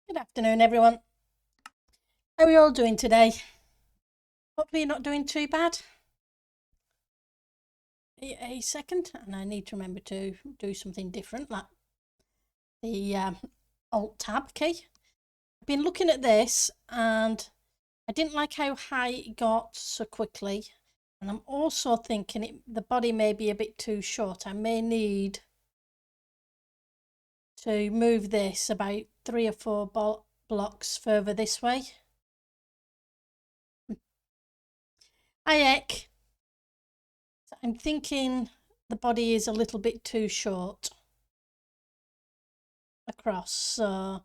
Good afternoon, everyone. How are you all doing today? Hopefully you're not doing too bad. A second, and I need to remember to do something different, like the Alt Tab key. I've been looking at this and I didn't like how high it got so quickly. And I'm also thinking the body may be a bit too short. I may need to move this about 3 or 4 blocks further this way. Hi, Eck. I'm thinking the body is a little bit too short across, so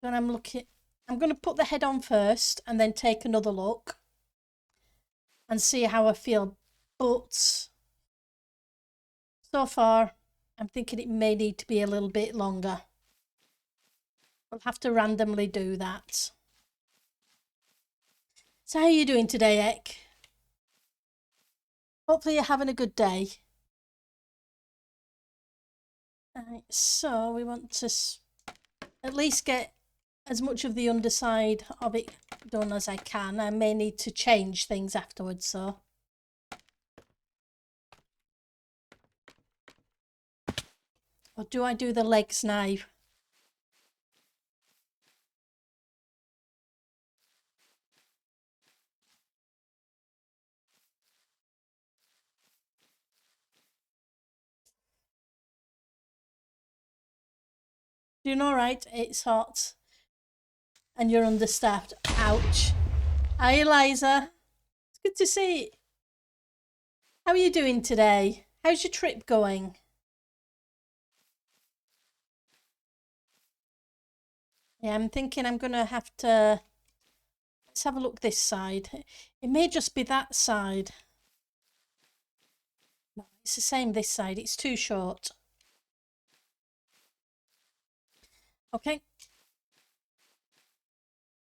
when I'm looking, I'm going to put the head on first and then take another look and see how I feel. But so far, I'm thinking it may need to be a little bit longer. We'll have to randomly do that. So how are you doing today, Eck? Hopefully you're having a good day. Right, so we want to at least get as much of the underside of it done as I can. I may need to change things afterwards, so. Or do I do the legs now? Doing all right? It's hot. And you're understaffed. Ouch. Hi, Eliza. It's good to see you. How are you doing today? How's your trip going? Yeah, I'm thinking I'm going to have to... Let's have a look this side. It may just be that side. No, it's the same this side. It's too short. Okay.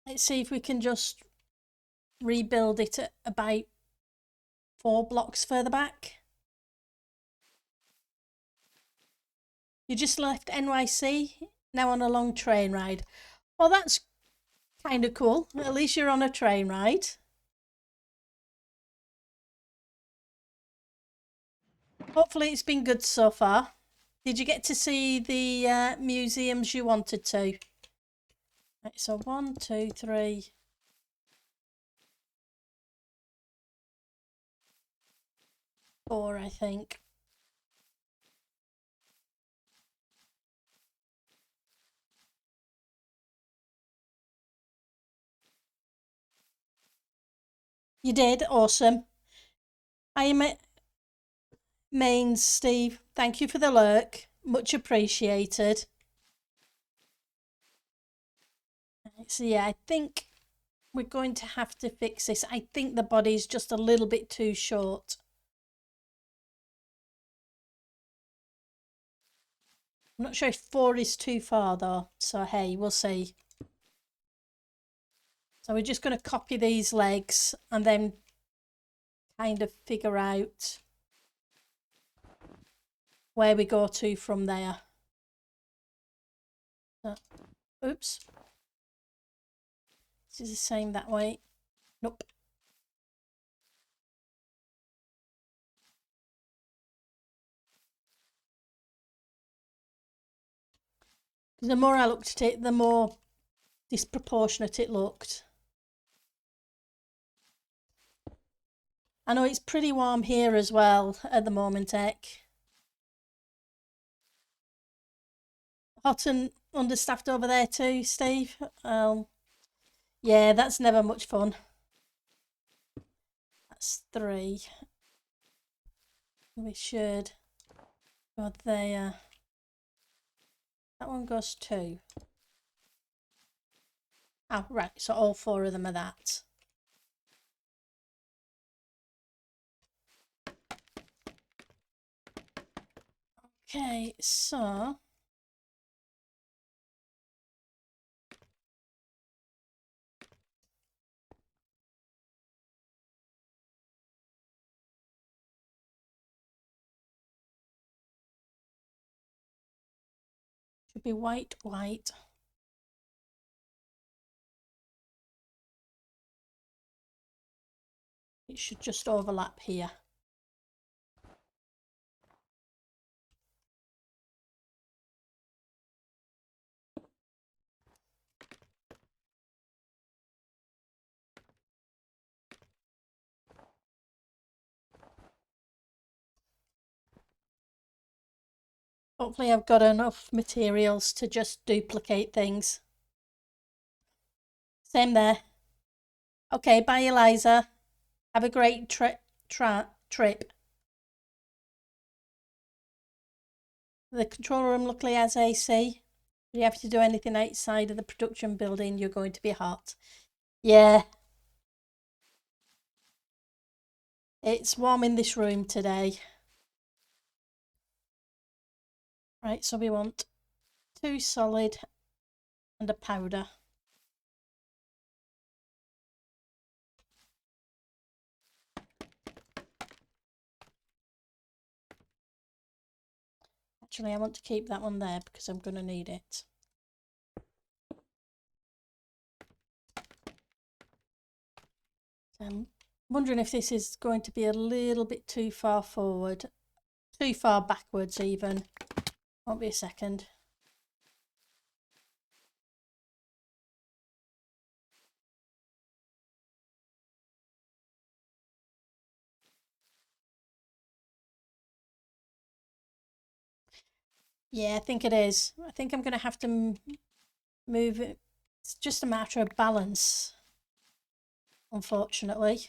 Let's see if we can just rebuild it at about 4 blocks further back. You just left NYC, now on a long train ride. Well, that's kind of cool. At least you're on a train ride. Hopefully it's been good so far. Did you get to see the museums you wanted to? Right, so 1, 2, 3, 4, I think. You did, awesome. I am at Mains, Steve. Thank you for the lurk, much appreciated. So yeah, I think we're going to have to fix this. I think the body's just a little bit too short. I'm not sure if 4 is too far though, so hey, we'll see. So we're just going to copy these legs and then kind of figure out where we go to from there. Oops. This is the same that way. Nope. The more I looked at it, the more disproportionate it looked. I know it's pretty warm here as well at the moment, Eck. Hot and understaffed over there too, Steve? Yeah, that's never much fun. That's 3. We should go there. That one goes 2. Oh, right, so all 4 of them are that. Okay, so Should be white, white. It should just overlap here. Hopefully I've got enough materials to just duplicate things. Same there. Okay, bye Eliza. Have a great trip. The control room luckily has AC. If you have to do anything outside of the production building, you're going to be hot. Yeah. It's warm in this room today. Right, so we want 2 solid and a powder. Actually, I want to keep that one there because I'm going to need it. I'm wondering if this is going to be a little bit too far forward, too far backwards even. Won't be a second. Yeah, I think it is. I think I'm going to have to move it. It's just a matter of balance, unfortunately.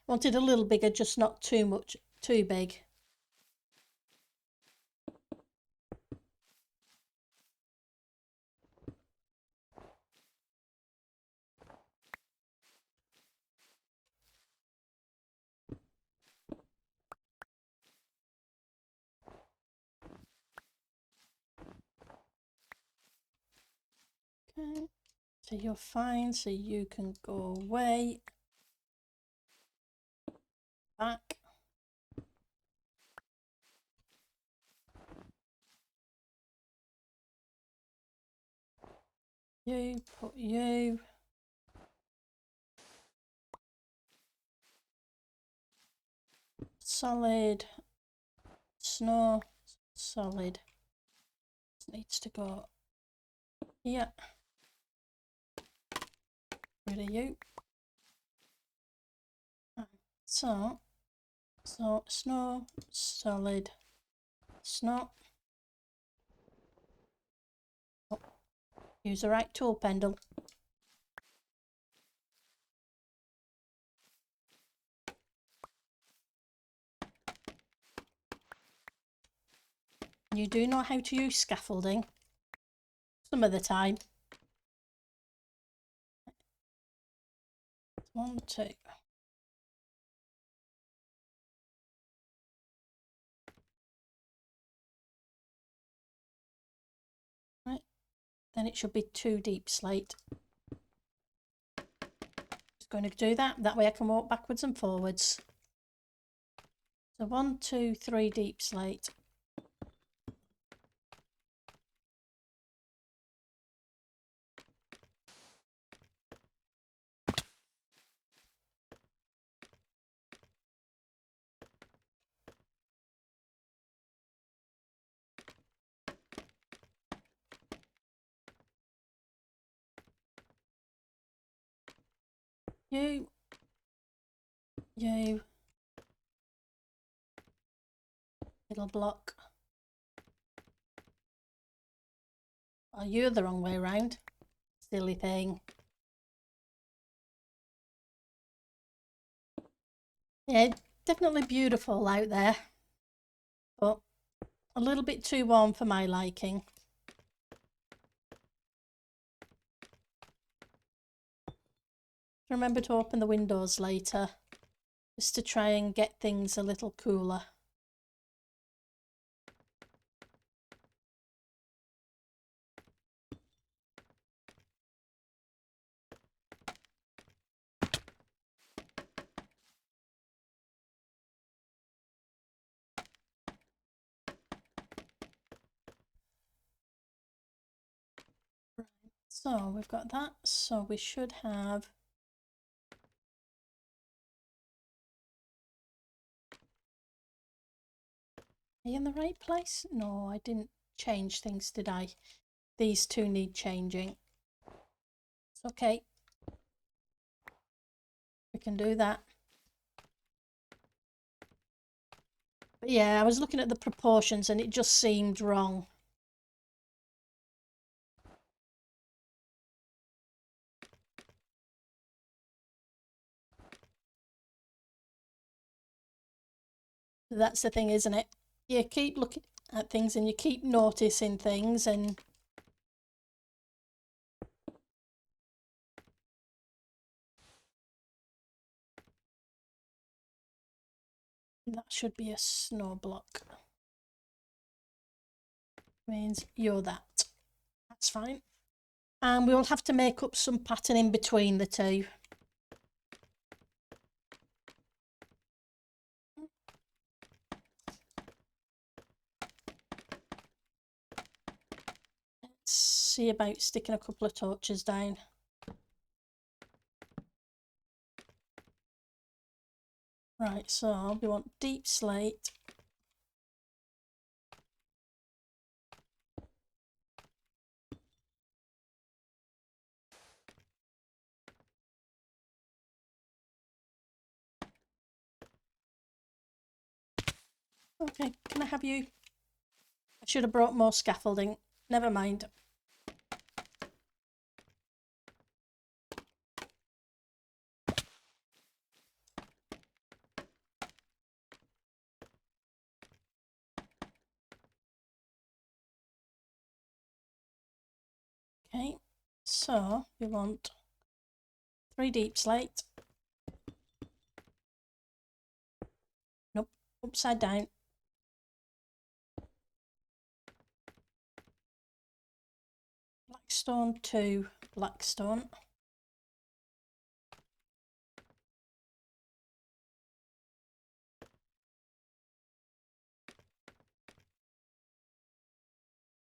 Wanted a little bigger, just not too much, too big. Okay, so you're fine, so you can go away. Back. You, put you. Solid. Snow. Solid. This needs to go here. Rid of you. So snow, solid, snow. Oh, use the right tool, Pendle. You do know how to use scaffolding some of the time. 1, 2. Right, then it should be 2 deep slate. Just going to do that way I can walk backwards and forwards. So 1, 2, 3 deep slate. You, little block. Oh, you're the wrong way around. Silly thing. Yeah, definitely beautiful out there, but a little bit too warm for my liking. Remember to open the windows later, just to try and get things a little cooler. So we've got that, so we should have Are you in the right place? No, I didn't change things, did I? These two need changing. It's okay. We can do that. But yeah, I was looking at the proportions and it just seemed wrong. That's the thing, isn't it? You keep looking at things and you keep noticing things, and that should be a snow block. Means you're that. That's fine. And we will have to make up some pattern in between the two. Let's see about sticking a couple of torches down. Right, so we want deep slate. Okay, can I have you? I should have brought more scaffolding. Never mind. Okay, so we want 3 deep slate. Nope, upside down. Blackstone 2, blackstone.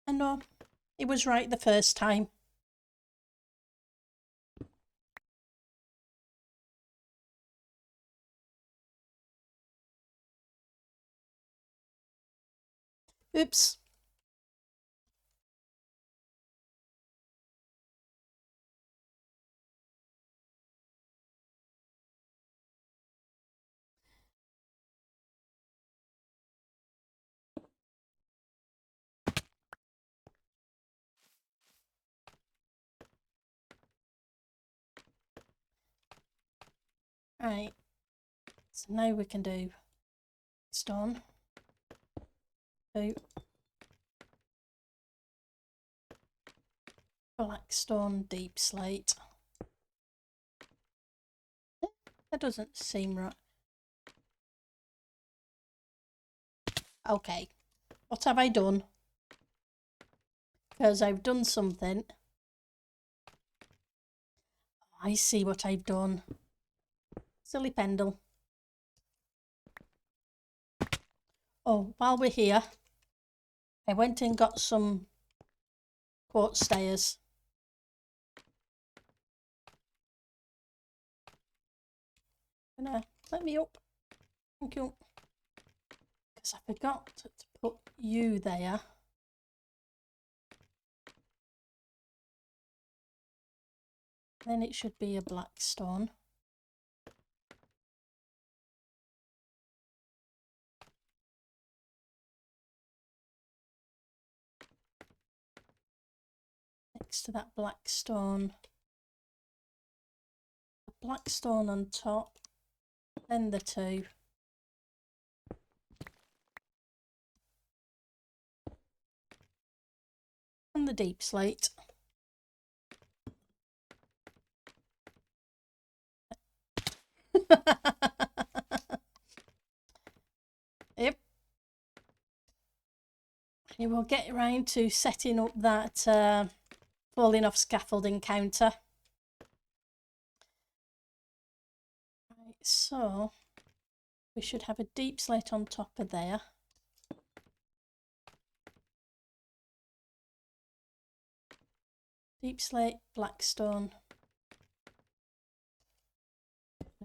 I know, it was right the first time. Oops. Right, so now we can do stone 2, blackstone deep slate. That doesn't seem right. Okay, what have I done? Because I've done something. I see what I've done. Silly pendle. Oh, while we're here, I went and got some quartz stairs. Gonna let me up. Thank you. Because I forgot to put you there. Then it should be a black stone. Next to that black stone. A black stone on top. Then the 2. And the deep slate. Yep. And we'll get around to setting up that falling off scaffolding counter. Right, so we should have a deep slate on top of there. Deep slate, black stone.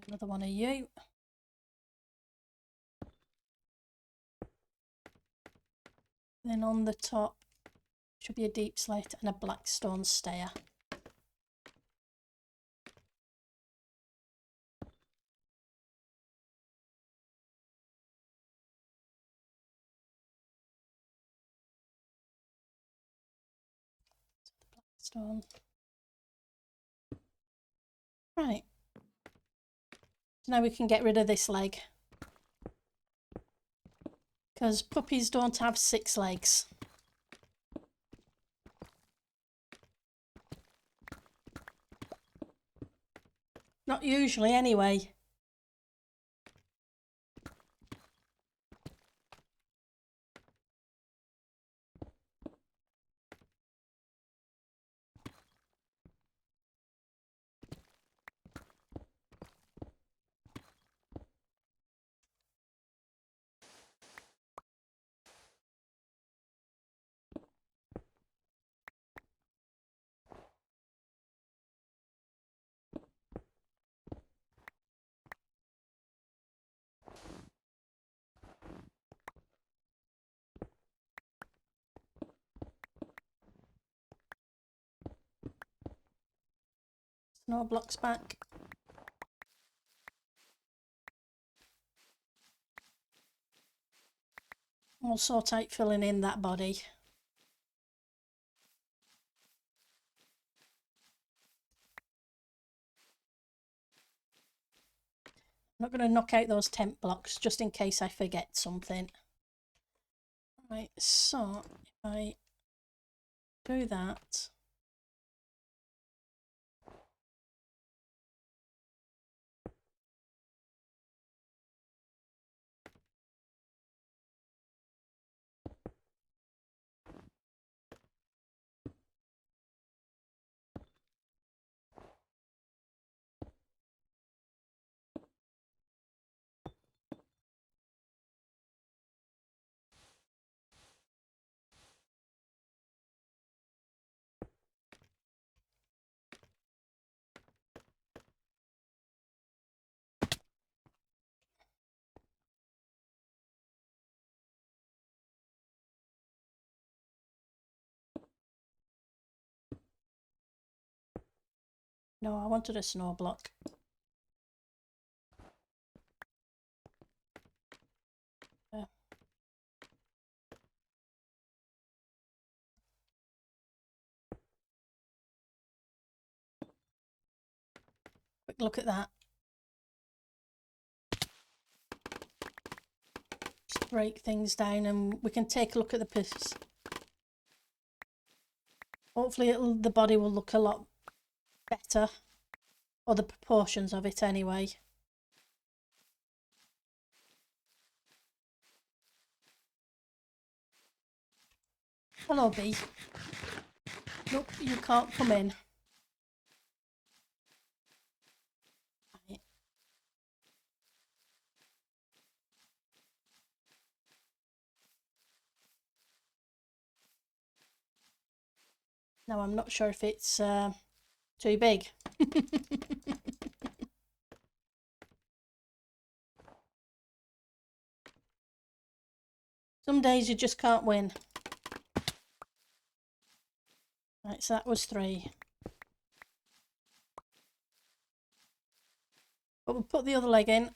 Another one of you. Then on the top should be a deep slate and a black stone stair. So the black stone. Right. So now we can get rid of this leg, because puppies don't have 6 legs. Not usually, anyway. Snow blocks back. Also tight filling in that body. I'm not going to knock out those tent blocks just in case I forget something. Right, so if I do that, no, I wanted a snow block. Quick look at that. Just break things down and we can take a look at the piece. Hopefully the body will look a lot better, or the proportions of it anyway. Hello, bee. Nope, you can't come in. Right. Now I'm not sure if it's too big. Some days you just can't win. Right, so that was 3. But we'll put the other leg in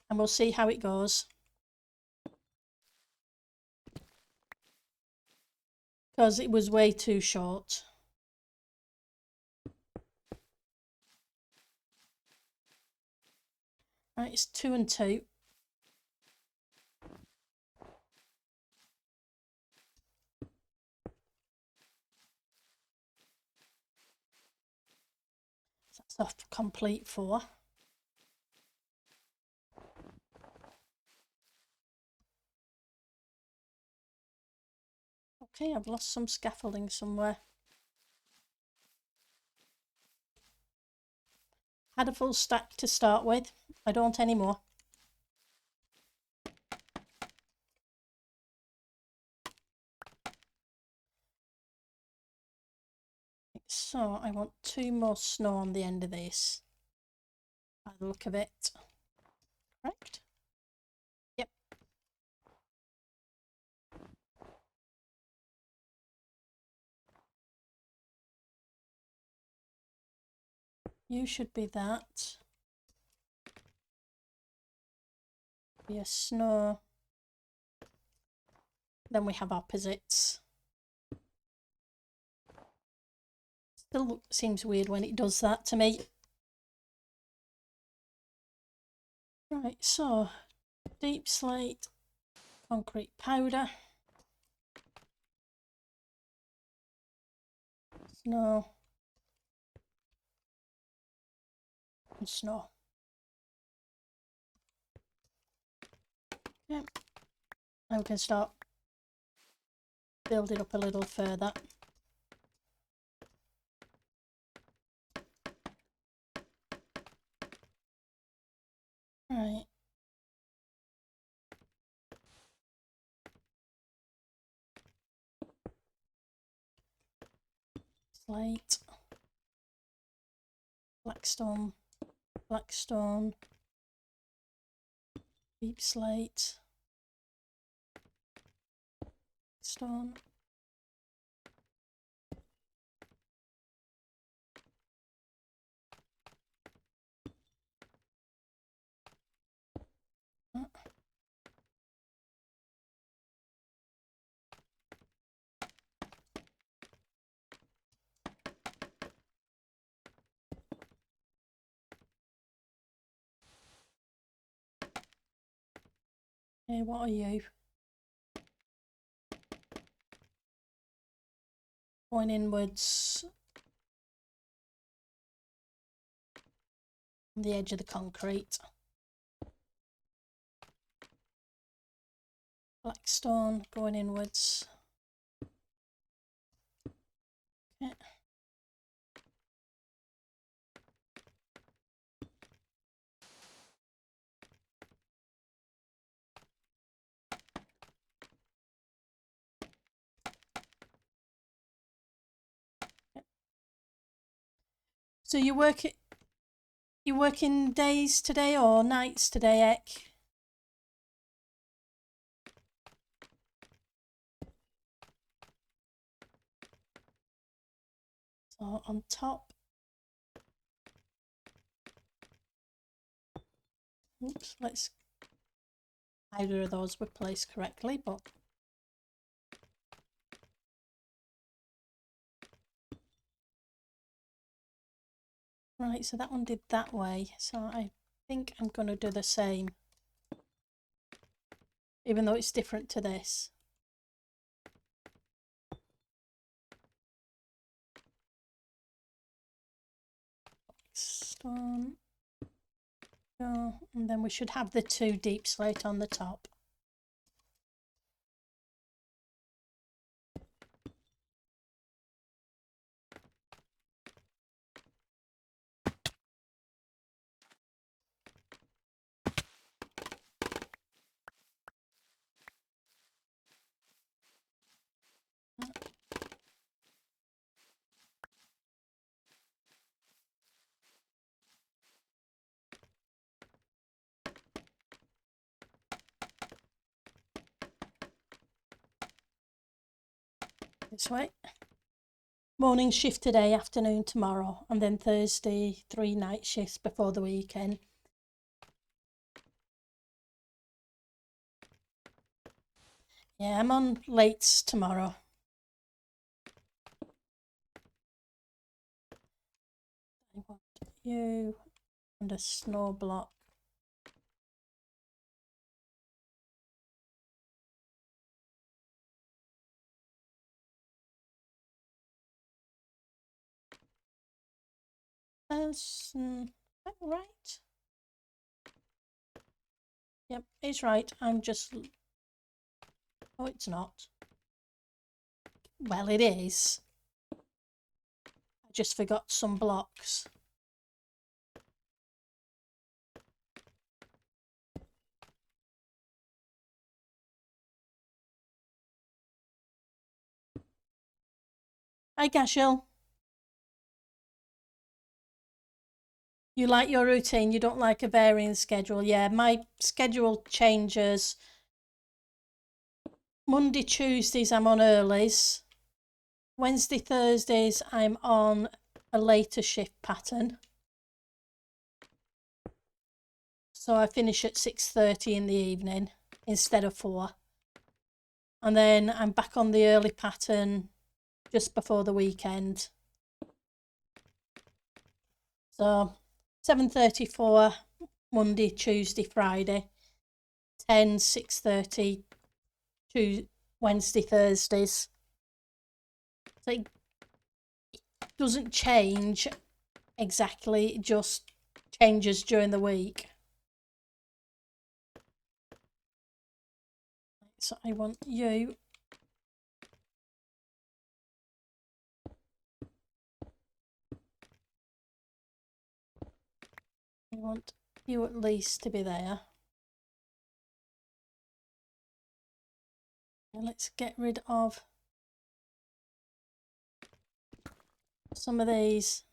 and we'll see how it goes. Because it was way too short. Right, it's 2 and 2. So that's a complete 4. Okay, I've lost some scaffolding somewhere. Had a full stack to start with. I don't anymore. So I want 2 more snow on the end of this, by the look of it. Correct? Yep. You should be that. Be a snow. Then we have opposites. Still seems weird when it does that to me. Right, so deep slate, concrete powder, snow, and snow. Okay, now we can start building up a little further. Right. Slate, blackstone, blackstone, deep slate, stone, hey, what are you? Going inwards on the edge of the concrete. Blackstone going inwards. Okay. So you working days today or nights today, Ek? So on top. Oops, let's either of those were placed correctly, but right, so that one did that way. So I think I'm going to do the same, even though it's different to this. Stone. Go, and then we should have the 2 deep slate on the top. This way. Morning shift today, afternoon tomorrow, and then Thursday 3 night shifts before the weekend. Yeah, I'm on late tomorrow. I want you and a snow block. Is that right? Yep, it's right. I'm just... Oh, it's not. Well, it is. I just forgot some blocks. Hi, Cashel. You like your routine, you don't like a varying schedule. Yeah, my schedule changes. Monday, Tuesdays I'm on earlies. Wednesday, Thursdays I'm on a later shift pattern. So I finish at 6:30 in the evening instead of 4. And then I'm back on the early pattern just before the weekend. So 7:34 Monday, Tuesday, Friday, 10, 6:30 Wednesday, Thursdays. So it doesn't change exactly, it just changes during the week. So I want you at least to be there. And let's get rid of some of these.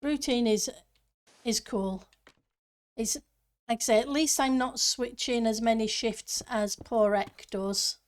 Routine is cool. It's like I say, at least I'm not switching as many shifts as poor Ek does.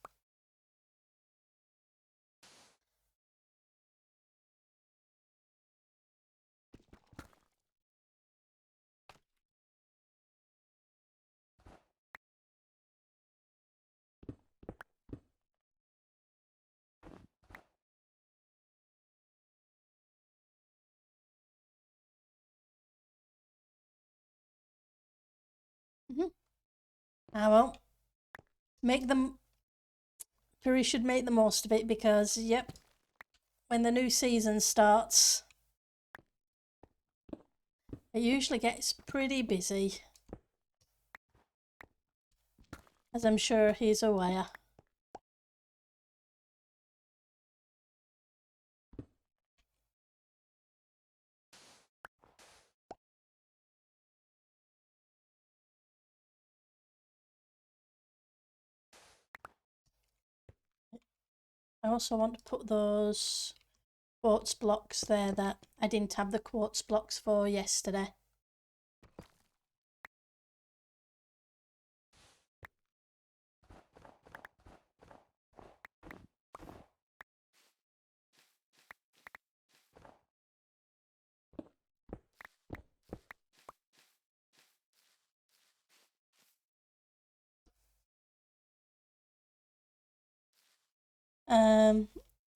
Well, Puri should make the most of it because, yep, when the new season starts, it usually gets pretty busy, as I'm sure he's aware. I also want to put those quartz blocks there that I didn't have the quartz blocks for yesterday.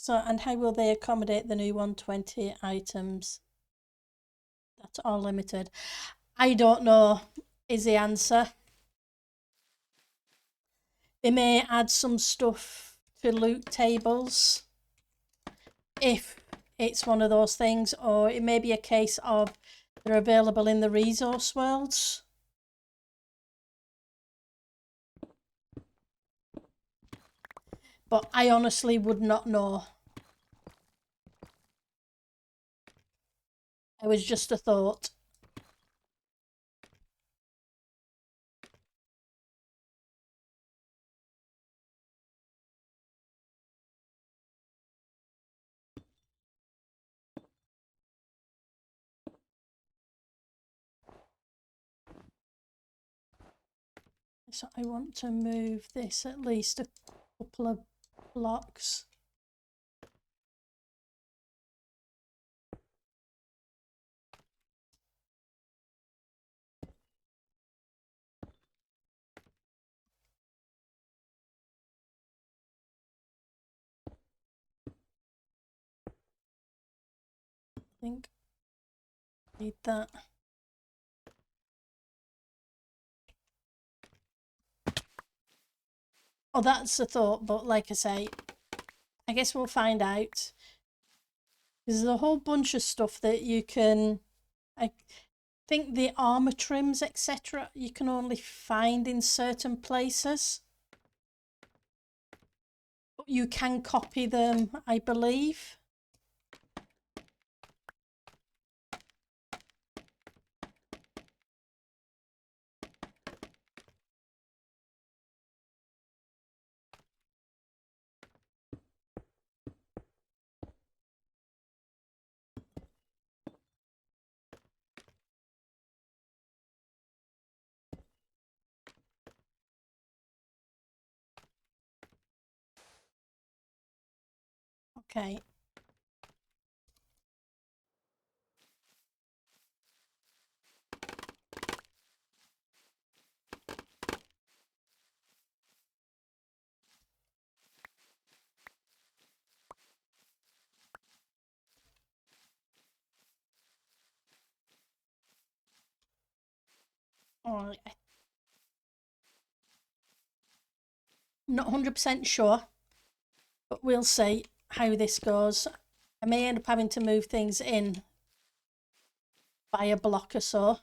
So, and how will they accommodate the new 120 items that are limited? I don't know is the answer. They may add some stuff to loot tables if it's one of those things, or it may be a case of they're available in the resource worlds. But I honestly would not know. It was just a thought. So I want to move this at least a couple of blocks. I think I need that. Oh, that's a thought, but like I say, I guess we'll find out. There's a whole bunch of stuff that you can, I think the armor trims, etc., you can only find in certain places. But you can copy them, I believe. Okay. Oh, I'm not 100% sure, but we'll see how this goes. I may end up having to move things in by a block or so,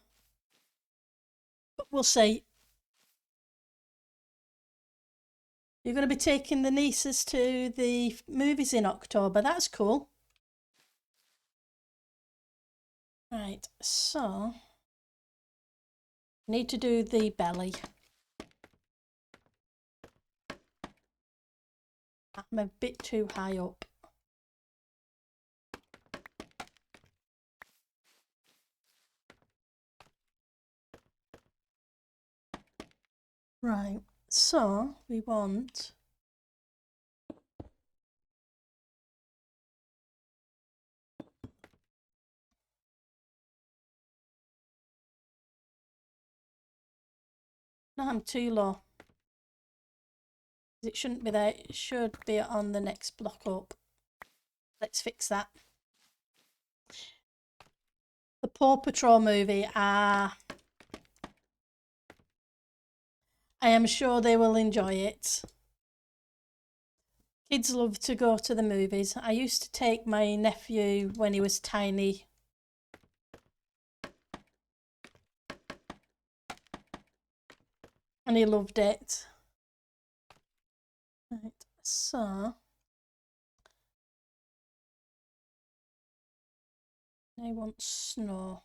but we'll see. You're going to be taking the nieces to the movies in October. That's cool. Right, so I need to do the belly. I'm a bit too high up. Right, so we want no, I'm too low. It shouldn't be there, it should be on the next block up. Let's fix that. The Paw Patrol movie, I am sure they will enjoy it. Kids love to go to the movies. I used to take my nephew when he was tiny. And he loved it. Right, so I want snow.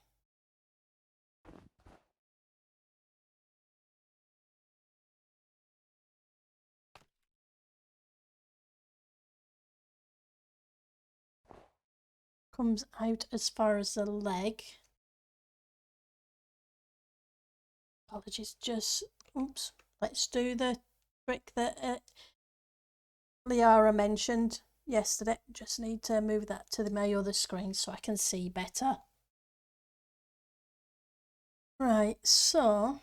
Comes out as far as the leg. Apologies, just oops. Let's do the trick that Liara mentioned yesterday. Just need to move that to my other screen so I can see better. Right, so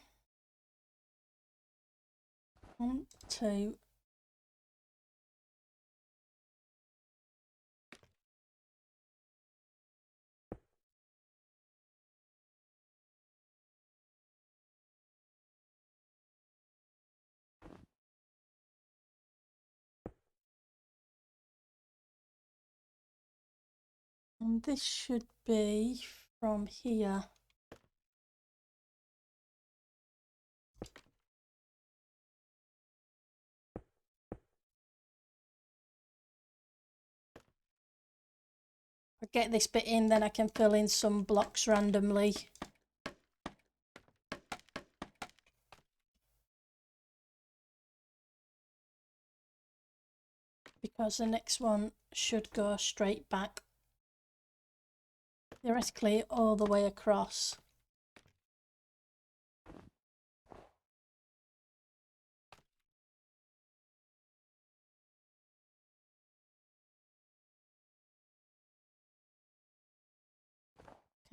1, 2. And this should be from here. I'll get this bit in, then I can fill in some blocks randomly. Because the next one should go straight back, theoretically all the way across.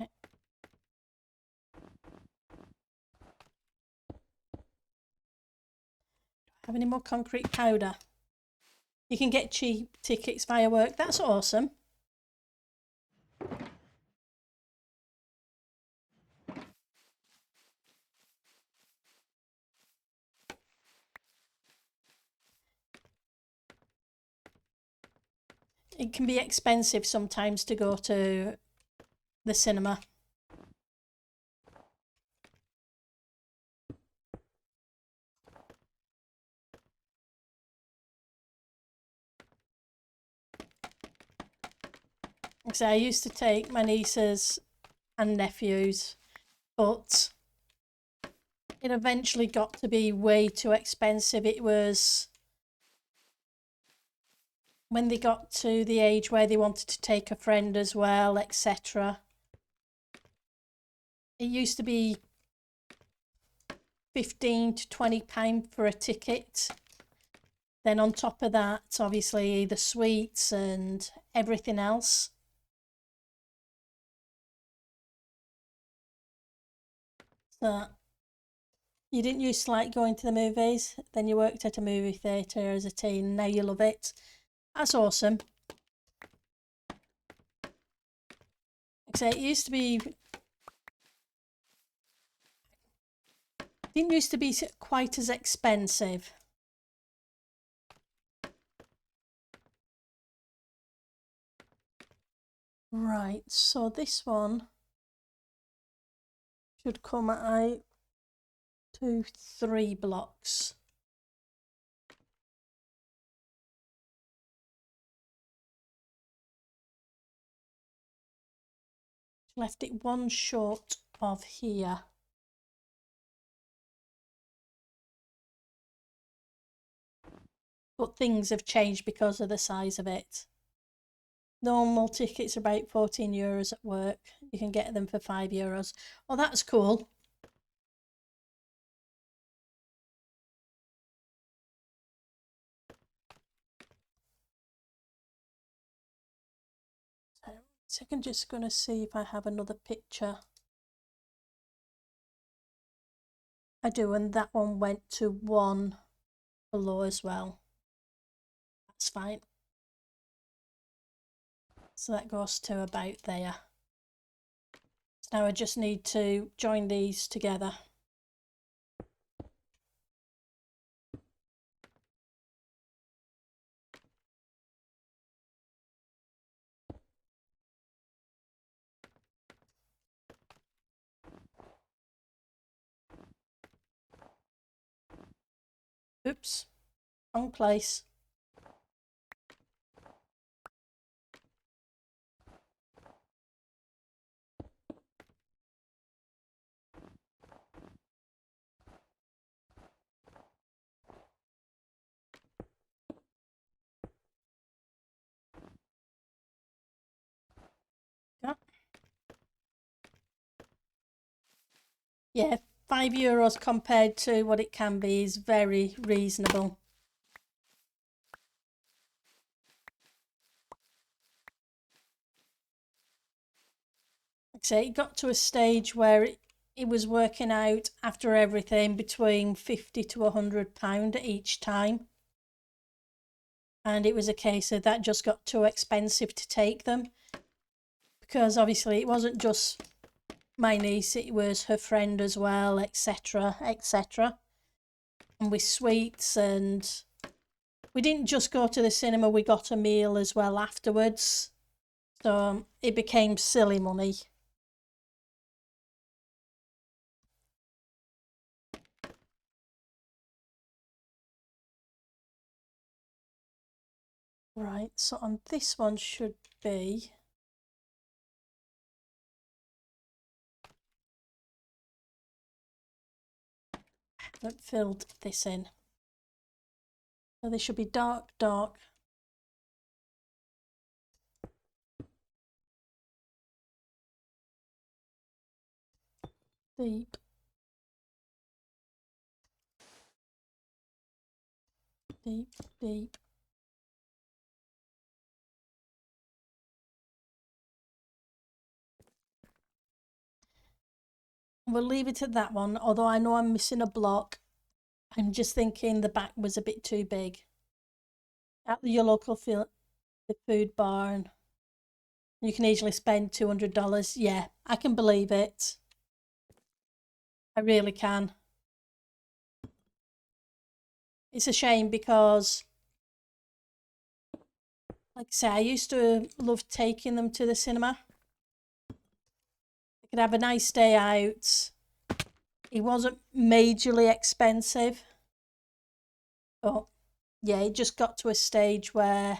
Okay. Have any more concrete powder? You can get cheap tickets via work. That's awesome. It can be expensive sometimes to go to the cinema. So I used to take my nieces and nephews, but it eventually got to be way too expensive. It was when they got to the age where they wanted to take a friend as well, etc. It used to be £15 to £20 for a ticket. Then on top of that, obviously the sweets and everything else. So you didn't used to like going to the movies, then you worked at a movie theatre as a teen, now you love it. That's awesome. So it used to be, didn't used to be quite as expensive. Right, so this one should come out 2, 3 blocks. Left it one short of here. But things have changed because of the size of it. Normal tickets are about €14 at work. You can get them for €5. Oh, that's cool. So I'm just going to see if I have another picture. I do, and that one went to 1 below as well. That's fine. So that goes to about there. So now I just need to join these together. Oops, wrong place. Yeah, €5 compared to what it can be is very reasonable. Like I say, it got to a stage where it was working out after everything between £50 to £100 each time. And it was a case of that just got too expensive to take them. Because obviously it wasn't just my niece, it was her friend as well, etc., etc. And with sweets, and we didn't just go to the cinema, we got a meal as well afterwards. So it became silly money. Right, so on this one should be I haven't filled this in. So they should be dark, dark. Deep. Deep, deep. We'll leave it at that one, although I know I'm missing a block. I'm just thinking the back was a bit too big. At your local the food barn, you can easily spend $200. Yeah, I can believe it. I really can. It's a shame because, like I say, I used to love taking them to the cinema. I could have a nice day out. It wasn't majorly expensive. But yeah, it just got to a stage where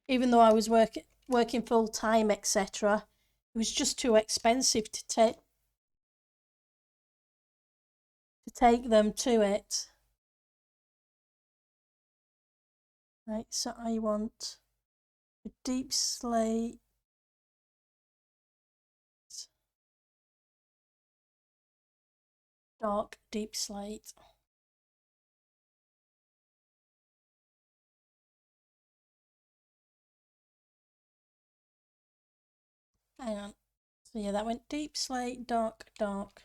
even though I was working full time, etc., it was just too expensive to take them to it. Right, so I want a deep slate, dark, deep slate. Hang on. So yeah, that went deep slate, dark, dark.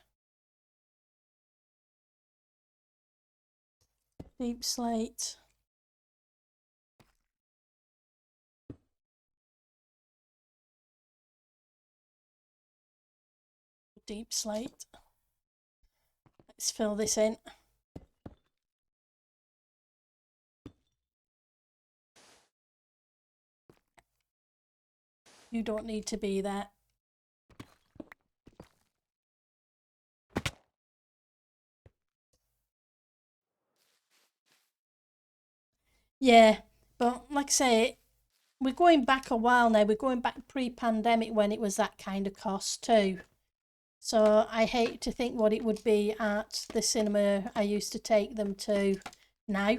Deep slate. Deep slate. Let's fill this in. You don't need to be there. Yeah, but like I say, we're going back a while now. We're going back pre-pandemic when it was that kind of cost too. So I hate to think what it would be at the cinema I used to take them to now.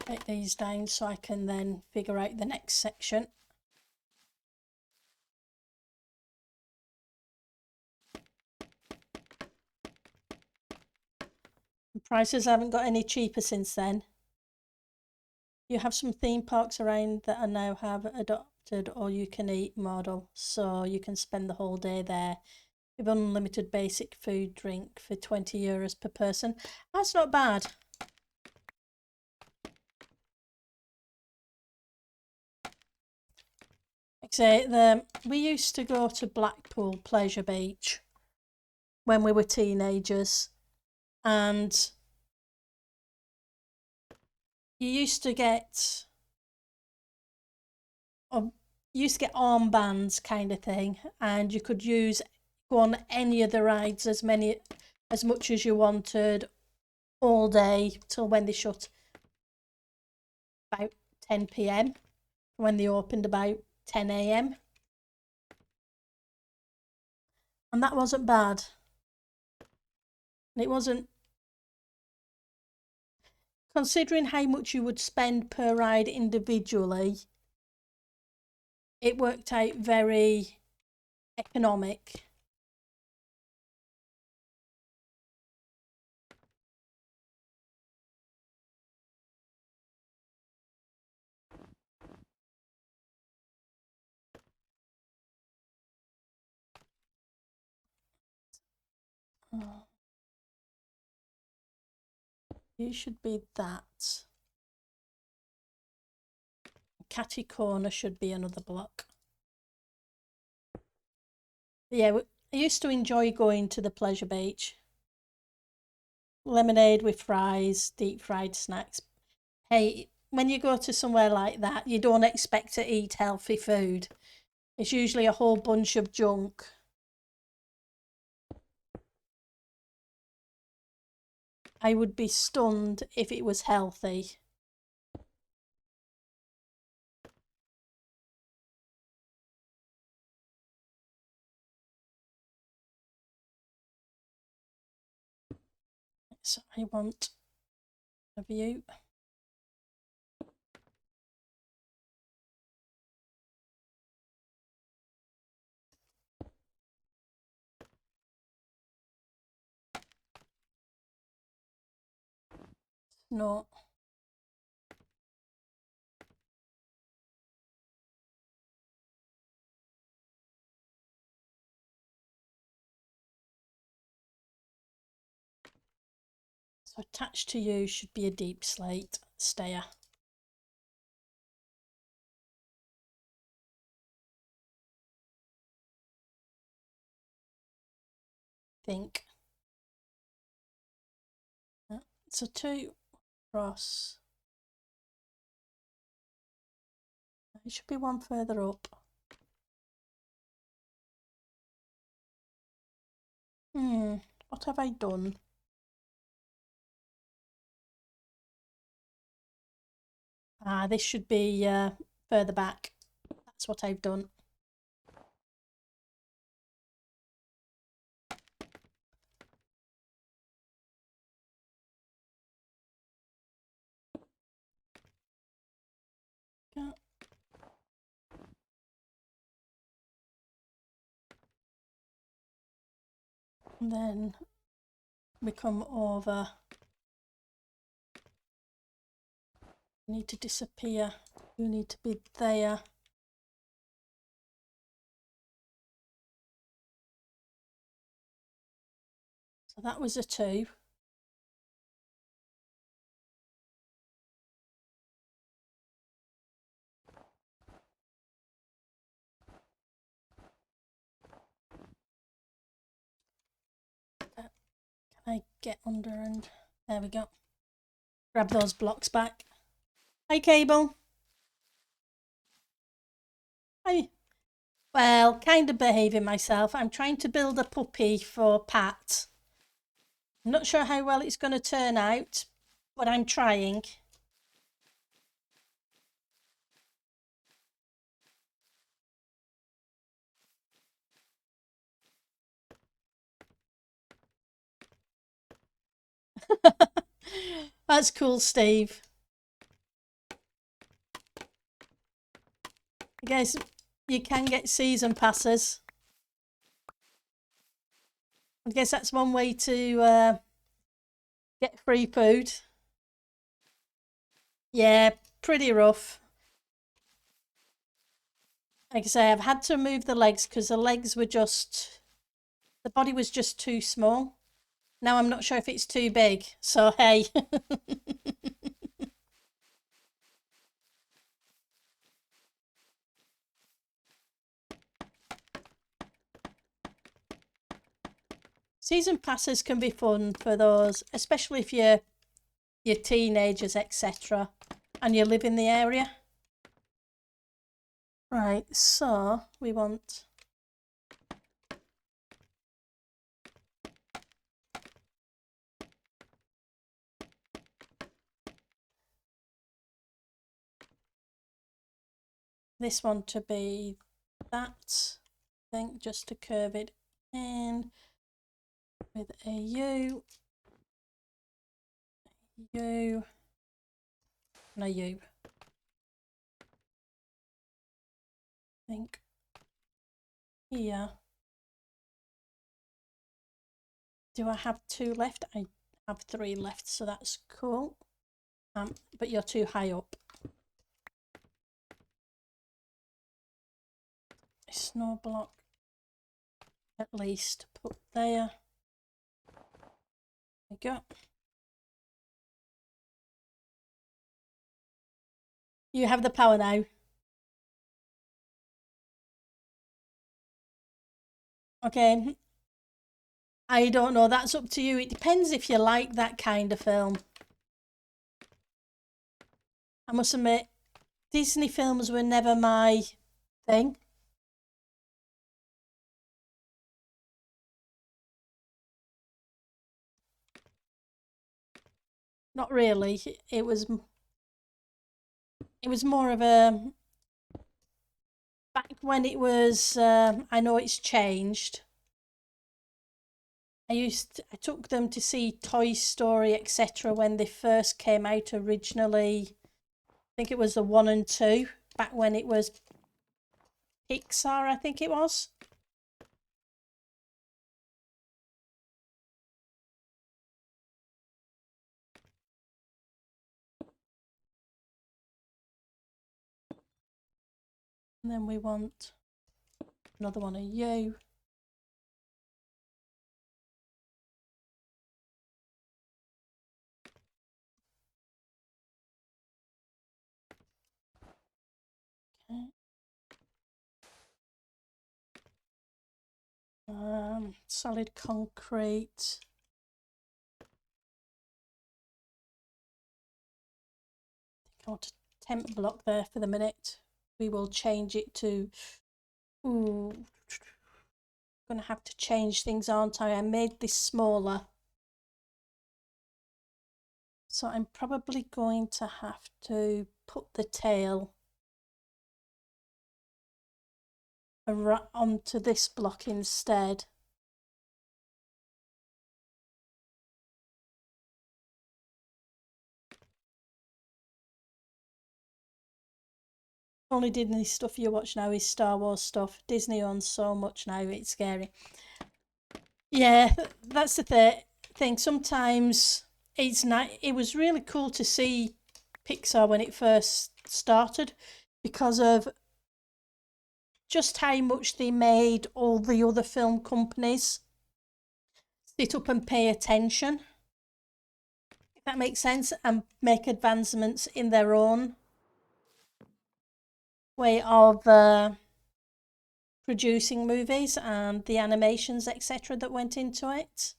Take these down so I can then figure out the next section. The prices haven't got any cheaper since then. You have some theme parks around that are now have adopted all you can eat model, so you can spend the whole day there with unlimited basic food drink for €20 per person. That's not bad. Like I say, we used to go to Blackpool Pleasure Beach when we were teenagers, and you used to get armbands kind of thing, and you could go on any of the rides as much as you wanted all day till when they shut about 10 p.m. when they opened about 10 a.m. and that wasn't bad. And it wasn't, considering how much you would spend per ride individually, it worked out very economic. Oh, you should be that. Catty Corner should be another block. Yeah, I used to enjoy going to the Pleasure Beach. Lemonade with fries, deep fried snacks. Hey, when you go to somewhere like that, you don't expect to eat healthy food. It's usually a whole bunch of junk. I would be stunned if it was healthy. So I want a view. No. So attached to you should be a deep slate stayer. Think. So 2 across. It should be one further up. What have I done? This should be further back. That's what I've done. go. And then we come over. You need to disappear. You need to be there. So that was a 2. Can I get under and there we go. Grab those blocks back. Hi, Cable. Hi. Well, kind of behaving myself. I'm trying to build a puppy for Pat. I'm not sure how well it's going to turn out, but I'm trying. That's cool, Steve. I guess you can get season passes. I guess that's one way to get free food. Yeah, pretty rough. Like I say, I've had to remove the legs because the legs were just, the body was just too small. Now I'm not sure if it's too big, so hey. Season passes can be fun for those, especially if you're teenagers, etc., and you live in the area. Right, so we want this one to be that, I think, just to curve it in with a U, U, and a U. I think here. Do I have 2 left? I have 3 left, so that's cool. But you're too high up. A snow block, at least, put there. There we go. You have the power now. Okay. I don't know. That's up to you. It depends if you like that kind of film. I must admit, Disney films were never my thing. Not really. It was more of a, back when it was, I know it's changed. I took them to see Toy Story, etc. when they first came out originally. I think it was the 1 and 2, back when it was Pixar, I think it was. And then we want another one of you. Okay. Solid concrete. I want a temp block there for the minute. We will change it to, ooh, gonna have to change things, aren't I? I made this smaller. So I'm probably going to have to put the tail onto this block instead. Only Disney stuff you watch now is Star Wars stuff. Disney owns so much now, it's scary. Yeah, that's the thing. Sometimes it's not. It was really cool to see Pixar when it first started because of just how much they made all the other film companies sit up and pay attention. If that makes sense, and make advancements in their own way of producing movies and the animations, etc., that went into it.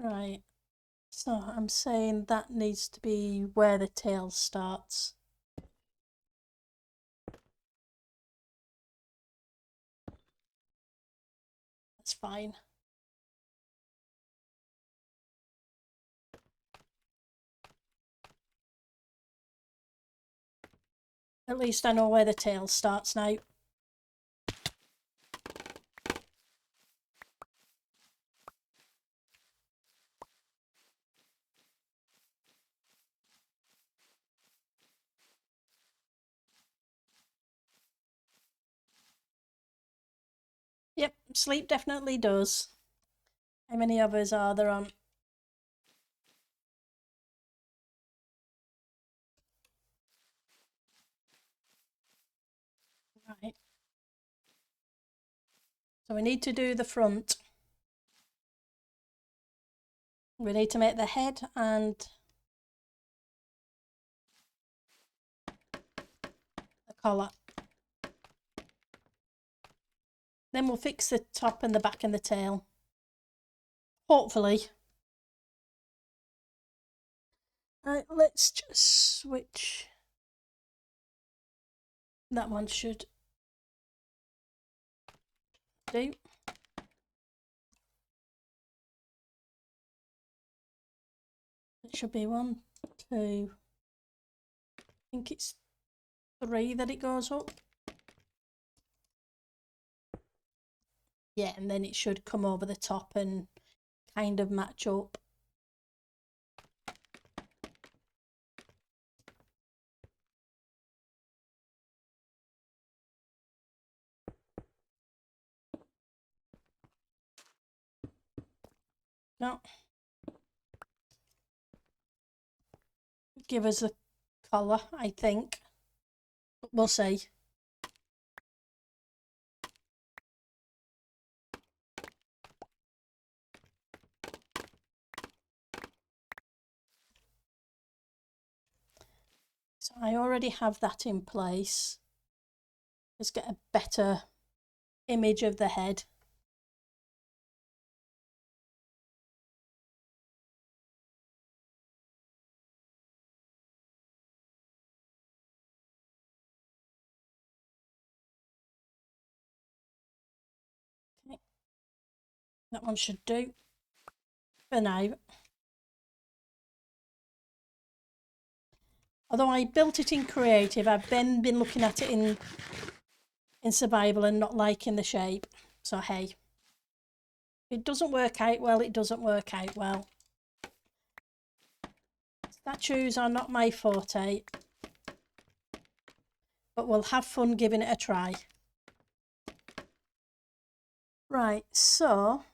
Right, so I'm saying that needs to be where the tail starts. That's fine. At least I know where the tail starts now. Yep, sleep definitely does. How many others are there on? Right. So we need to do the front. We need to make the head and the collar. Then we'll fix the top and the back and the tail. Hopefully. Right, let's just switch. That one should do. It should be 1, 2. I think it's 3 that it goes up. Yeah, and then it should come over the top and kind of match up. No. Give us a colour, I think. But we'll see. So I already have that in place. Let's get a better image of the head. Okay. That one should do for now. Although I built it in creative, I've then been looking at it in survival and not liking the shape. So hey, it doesn't work out well, it doesn't work out well. Statues are not my forte, but we'll have fun giving it a try. Right, so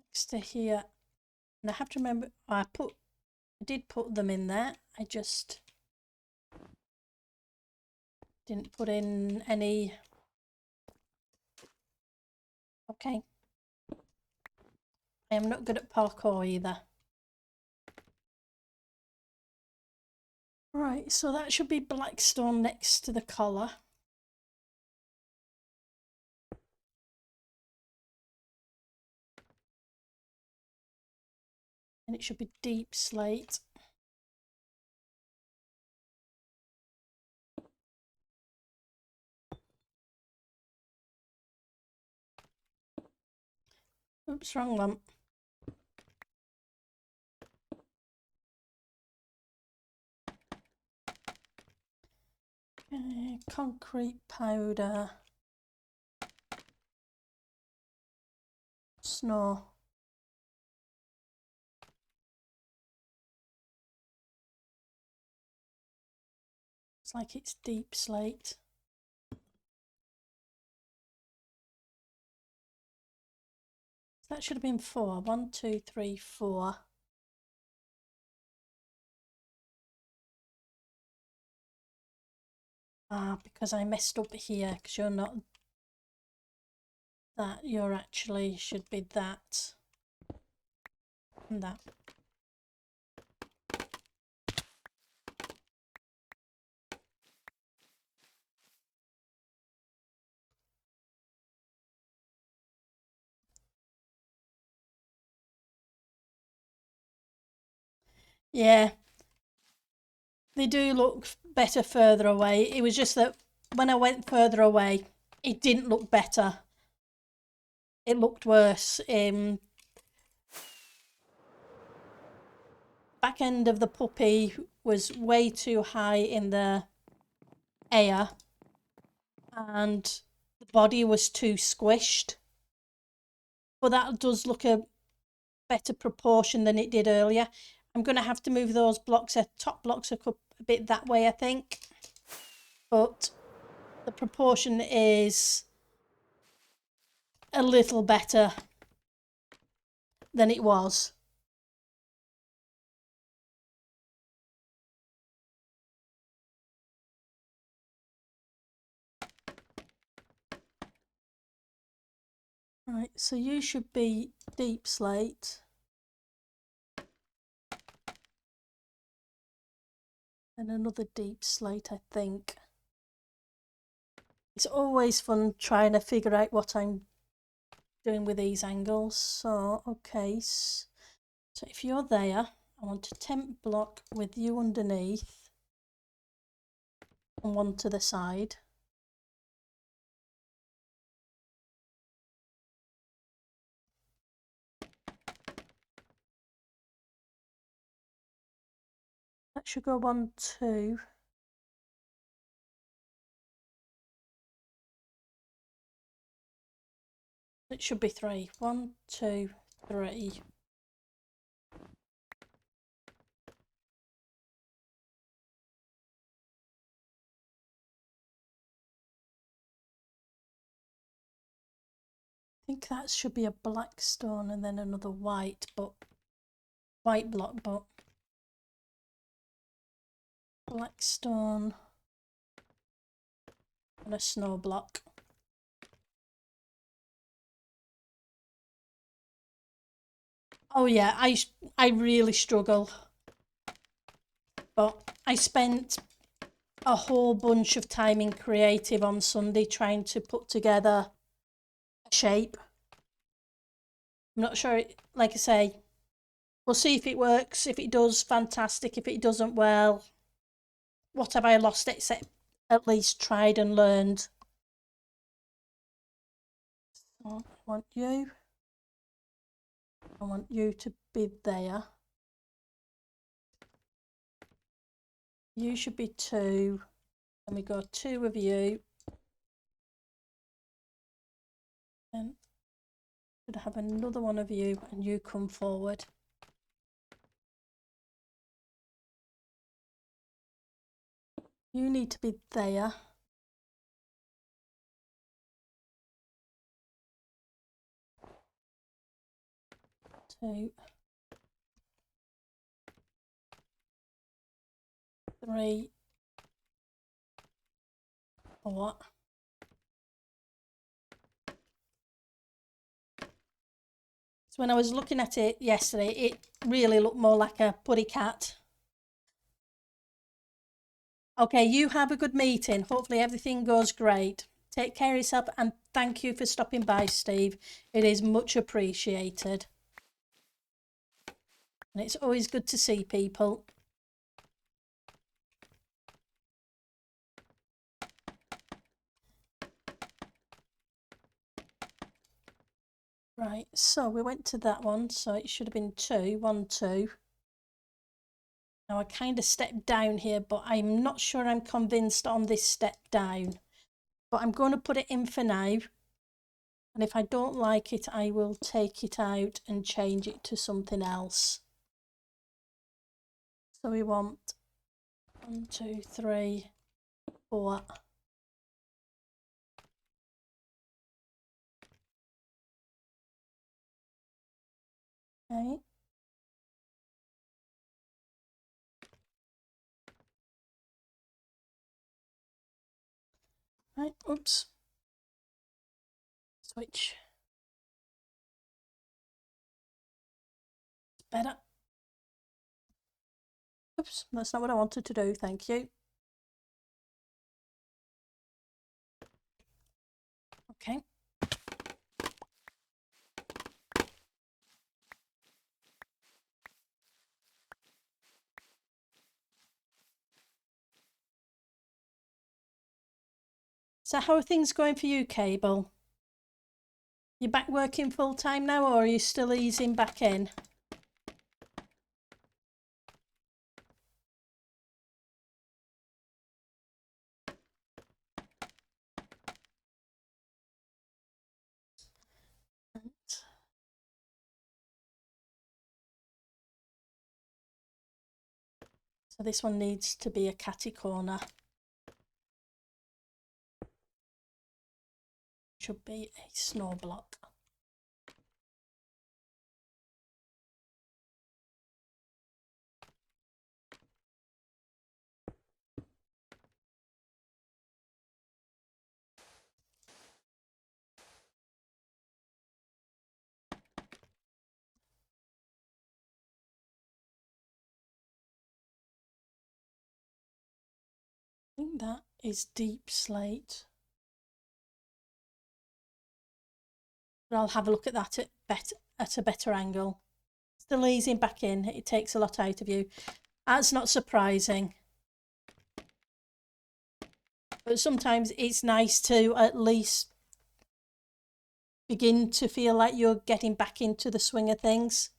next to here, and I have to remember I did put them in there. I just didn't put in any. Okay. I am not good at parkour either. Right, so that should be black stone next to the collar. And it should be deep slate. Oops, wrong one. Okay, concrete powder. Snow. It's like it's deep slate. That should have been 4. 1, 2, 3, 4. Because I messed up here, because you're not that, you're actually should be that and that. Yeah, they do look better further away. It was just that when I went further away, it didn't look better. It looked worse. Back end of the puppy was way too high in the air, and the body was too squished. But that does look a better proportion than it did earlier. I'm going to have to move those blocks, top blocks a bit that way, I think. But the proportion is a little better than it was. Right, so you should be deep slate. And another deep slate, I think. It's always fun trying to figure out what I'm doing with these angles. So, okay, so if you're there, I want a temp block with you underneath and one to the side. That should go 1, 2. It should be 3. 1, 2, 3. I think that should be a black stone and then another white block, but black stone and a snow block. Oh yeah, I really struggle, but I spent a whole bunch of time in creative on Sunday trying to put together a shape. I'm not sure, like I say, we'll see if it works. If it does, fantastic. If it doesn't, well, what have I lost except at least tried and learned? So I want you to be there. You should be 2, and we got 2 of you. And should have another one of you, and you come forward. You need to be there. 2, 3, 4. So when I was looking at it yesterday, it really looked more like a putty cat. Okay, you have a good meeting. Hopefully everything goes great. Take care of yourself, and thank you for stopping by, Steve. It is much appreciated. And it's always good to see people. Right, so we went to that one, so it should have been 2. 1, 2. Now I kind of stepped down here, but I'm not sure I'm convinced on this step down. But I'm going to put it in for now. And if I don't like it, I will take it out and change it to something else. So we want 1, 2, 3, 4. Okay. Right, oops. Switch. It's better. Oops, that's not what I wanted to do, thank you. Okay. So how are things going for you, Cable? You back working full time now, or are you still easing back in? So this one needs to be a catty corner. Should be a snow block. I think that is deep slate. But I'll have a look at that at a better angle. Still easing back in, it takes a lot out of you. That's not surprising. But sometimes it's nice to at least begin to feel like you're getting back into the swing of things.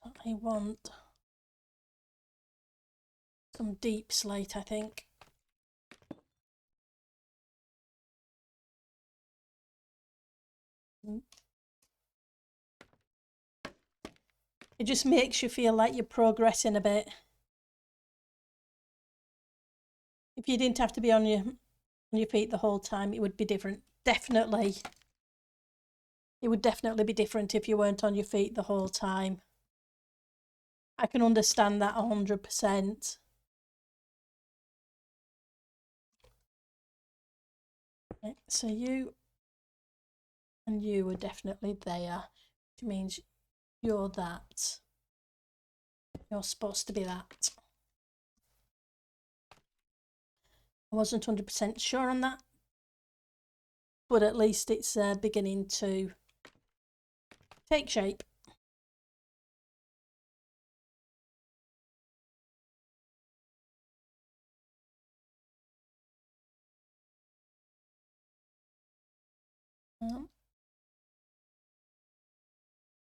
So I want some deep slate, I think. It just makes you feel like you're progressing a bit. If you didn't have to be on your feet the whole time, it would be different. Definitely. It would definitely be different if you weren't on your feet the whole time. I can understand that 100%. Right, so you and you are definitely there, which means you're that. You're supposed to be that. I wasn't 100% sure on that, but at least it's beginning to take shape.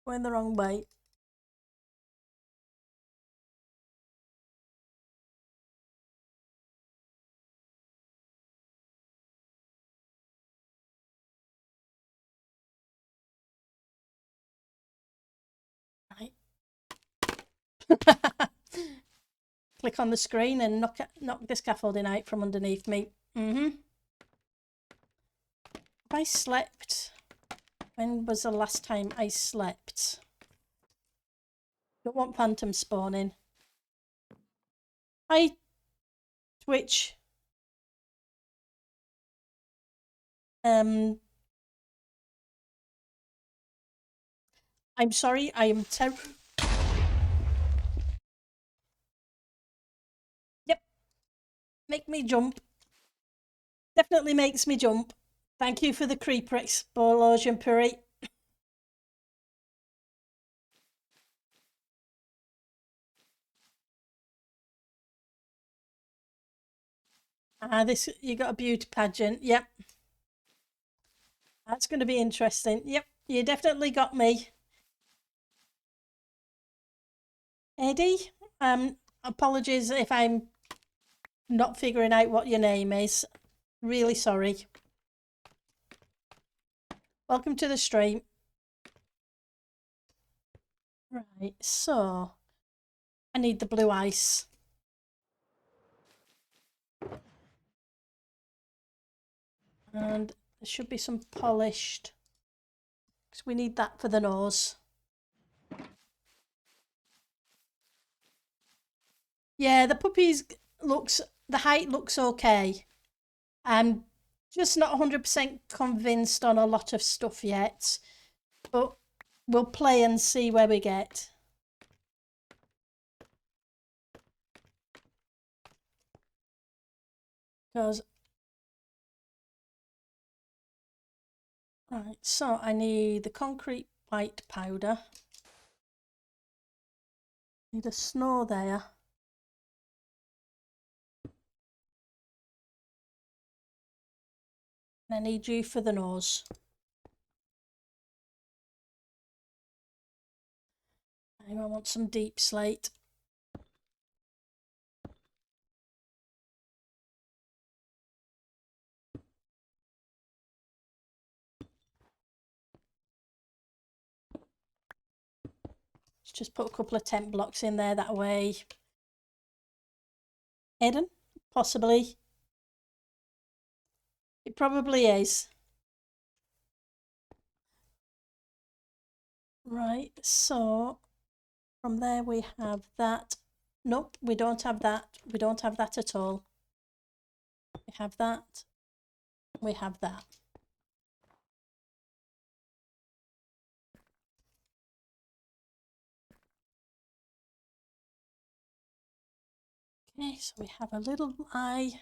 Going the wrong way. Right. Click on the screen and knock the scaffolding out from underneath me. Have I slept? When was the last time I slept? Don't want phantom spawning. Hi, Twitch. I'm sorry, I am terrible. Yep. Make me jump. Definitely makes me jump. Thank you for the creeper explosion, Puri. This, you got a beauty pageant. Yep. That's going to be interesting. Yep. You definitely got me. Eddie, apologies if I'm not figuring out what your name is. Really sorry. Welcome to the stream. Right, so I need the blue ice. And there should be some polished, because we need that for the nose. Yeah, the puppies looks, the height looks okay. I'm just not 100% convinced on a lot of stuff yet, but we'll play and see where we get. Because, right, so I need the concrete white powder. Need a snow there. And I need you for the nose. I want some deep slate. Let's just put a couple of tent blocks in there that way. Hidden? Possibly. It probably is. Right, so from there we have that. Nope, we don't have that. We don't have that at all. We have that. We have that. Okay, so we have a little eye.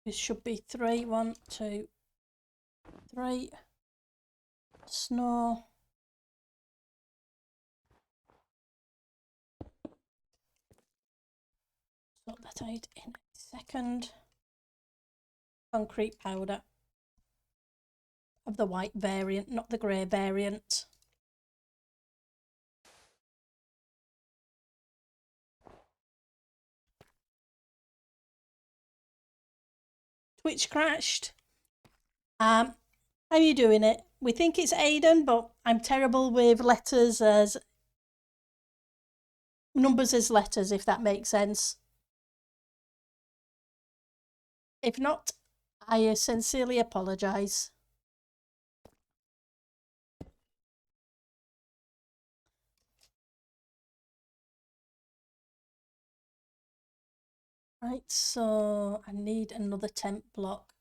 This should be 3. 1, 2, 3. Snow. Sort that out in a second. Concrete powder of the white variant, not the grey variant. Twitch crashed. How are you doing it? We think it's Aiden, but I'm terrible with letters as numbers as letters, if that makes sense. If not, I sincerely apologise. Right, so I need another tent block.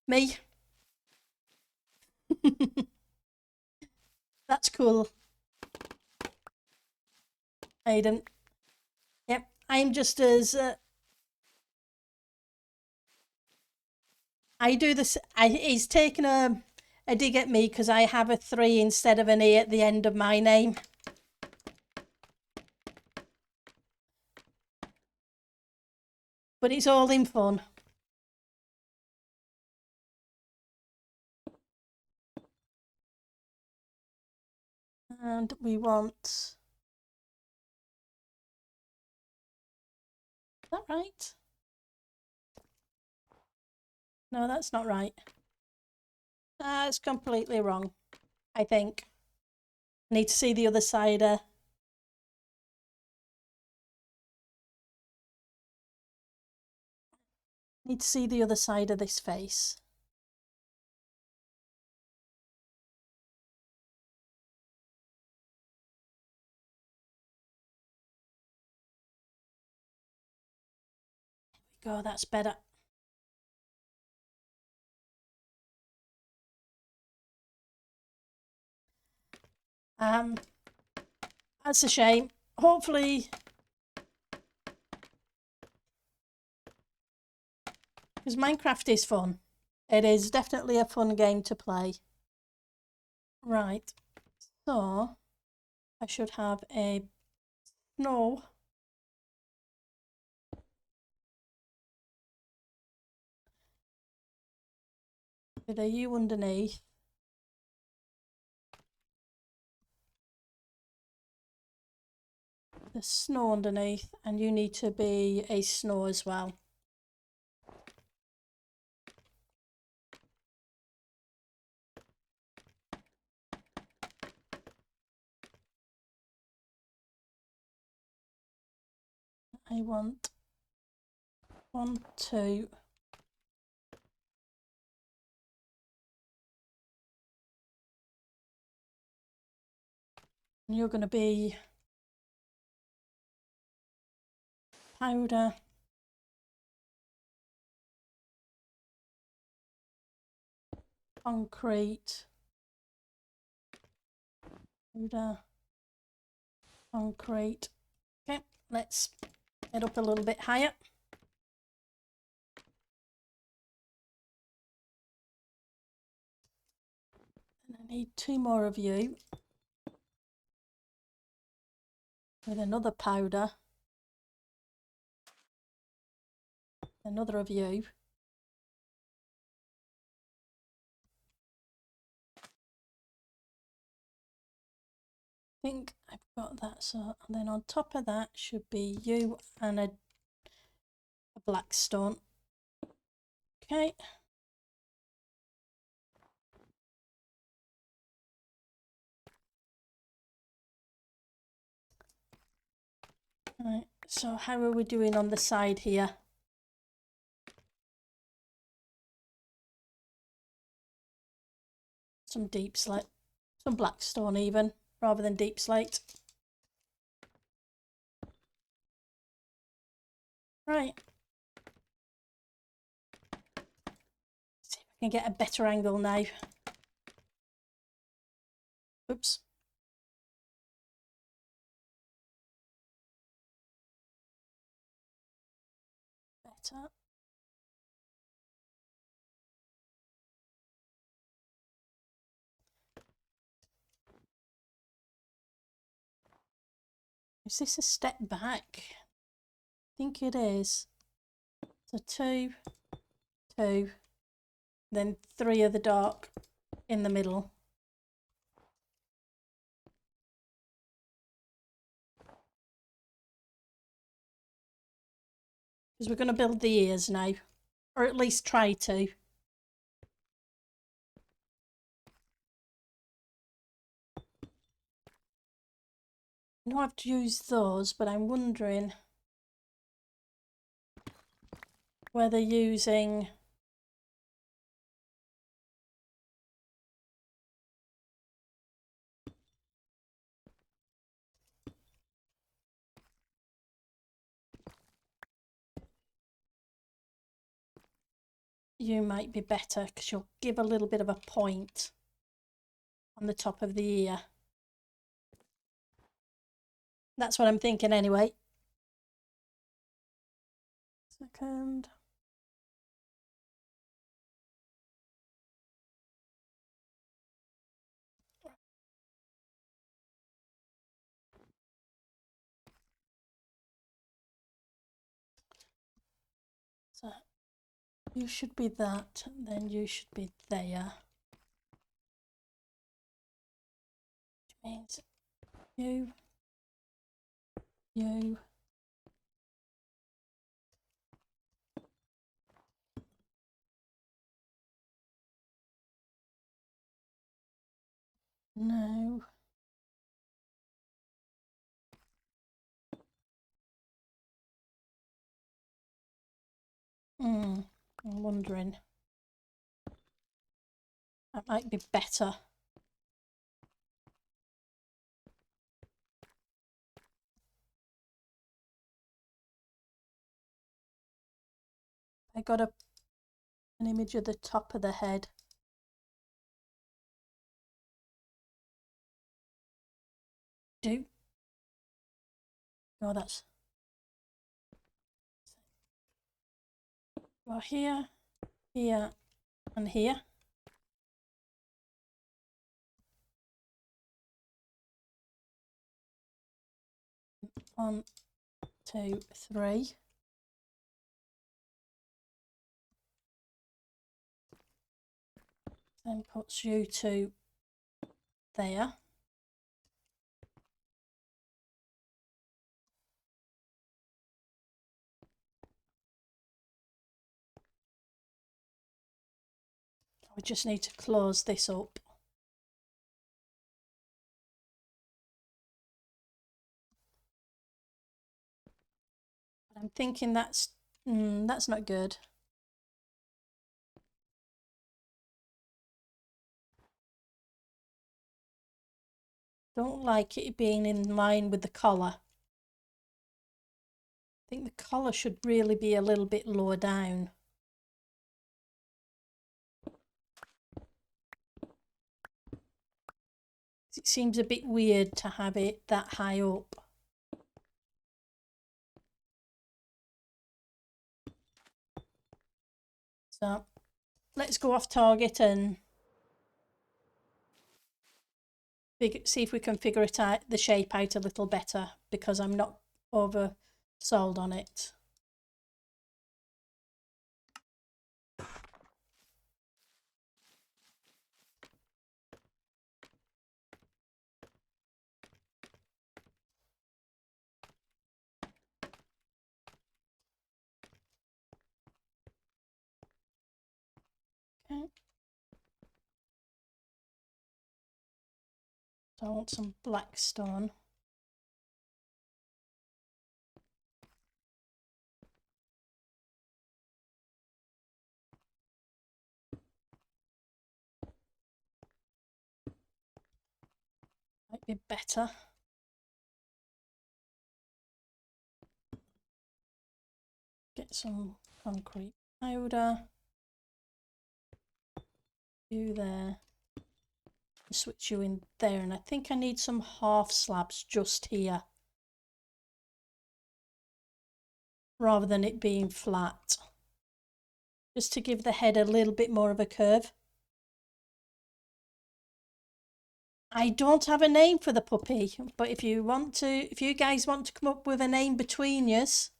Me. That's cool. Aiden. Yep, I'm just as... I do this... he's taken a dig at me because I have a 3 instead of an E at the end of my name. But it's all in fun. And we want... Is that right? No, that's not right. It's completely wrong, I think. I need to see the other side. Need to see the other side of this face. There we go, that's better. That's a shame. Hopefully, because Minecraft is fun. It is definitely a fun game to play. Right, so I should have a snow with a U underneath. The snow underneath, and you need to be a snow as well. I want 1, 2. And you're going to be powder, concrete, powder, concrete. Okay, let's get up a little bit higher. And I need 2 more of you with another powder, another of you. I think I've got that, so and then on top of that should be you and a black stone. Okay. Right, so how are we doing on the side here? Some deep slate, some black stone even, rather than deep slate. Right. See if I can get a better angle now. Oops. Better. Is this a step back? I think it is. So 2, 2, then 3 of the dark in the middle. Because we're going to build the ears now, or at least try to. I know I've used those, but I'm wondering whether using you might be better, because you'll give a little bit of a point on the top of the ear. That's what I'm thinking anyway. Second. So you should be that, then you should be there. Which means you, no. I'm wondering. That might be better. I got an image of the top of the head. Do. Oh, that's. Well, here, here, and here. 1, 2, 3. Then puts you two there. We just need to close this up. I'm thinking that's not good. Don't like it being in line with the collar. I think the collar should really be a little bit lower down. It seems a bit weird to have it that high up. So let's go off target and see if we can figure it out, the shape out a little better, because I'm not over sold on it. Okay. So I want some black stone. Might be better. Get some concrete powder. You there. Switch you in there, and I think I need some half slabs just here, rather than it being flat, just to give the head a little bit more of a curve. I don't have a name for the puppy, but if you guys want to come up with a name between yous,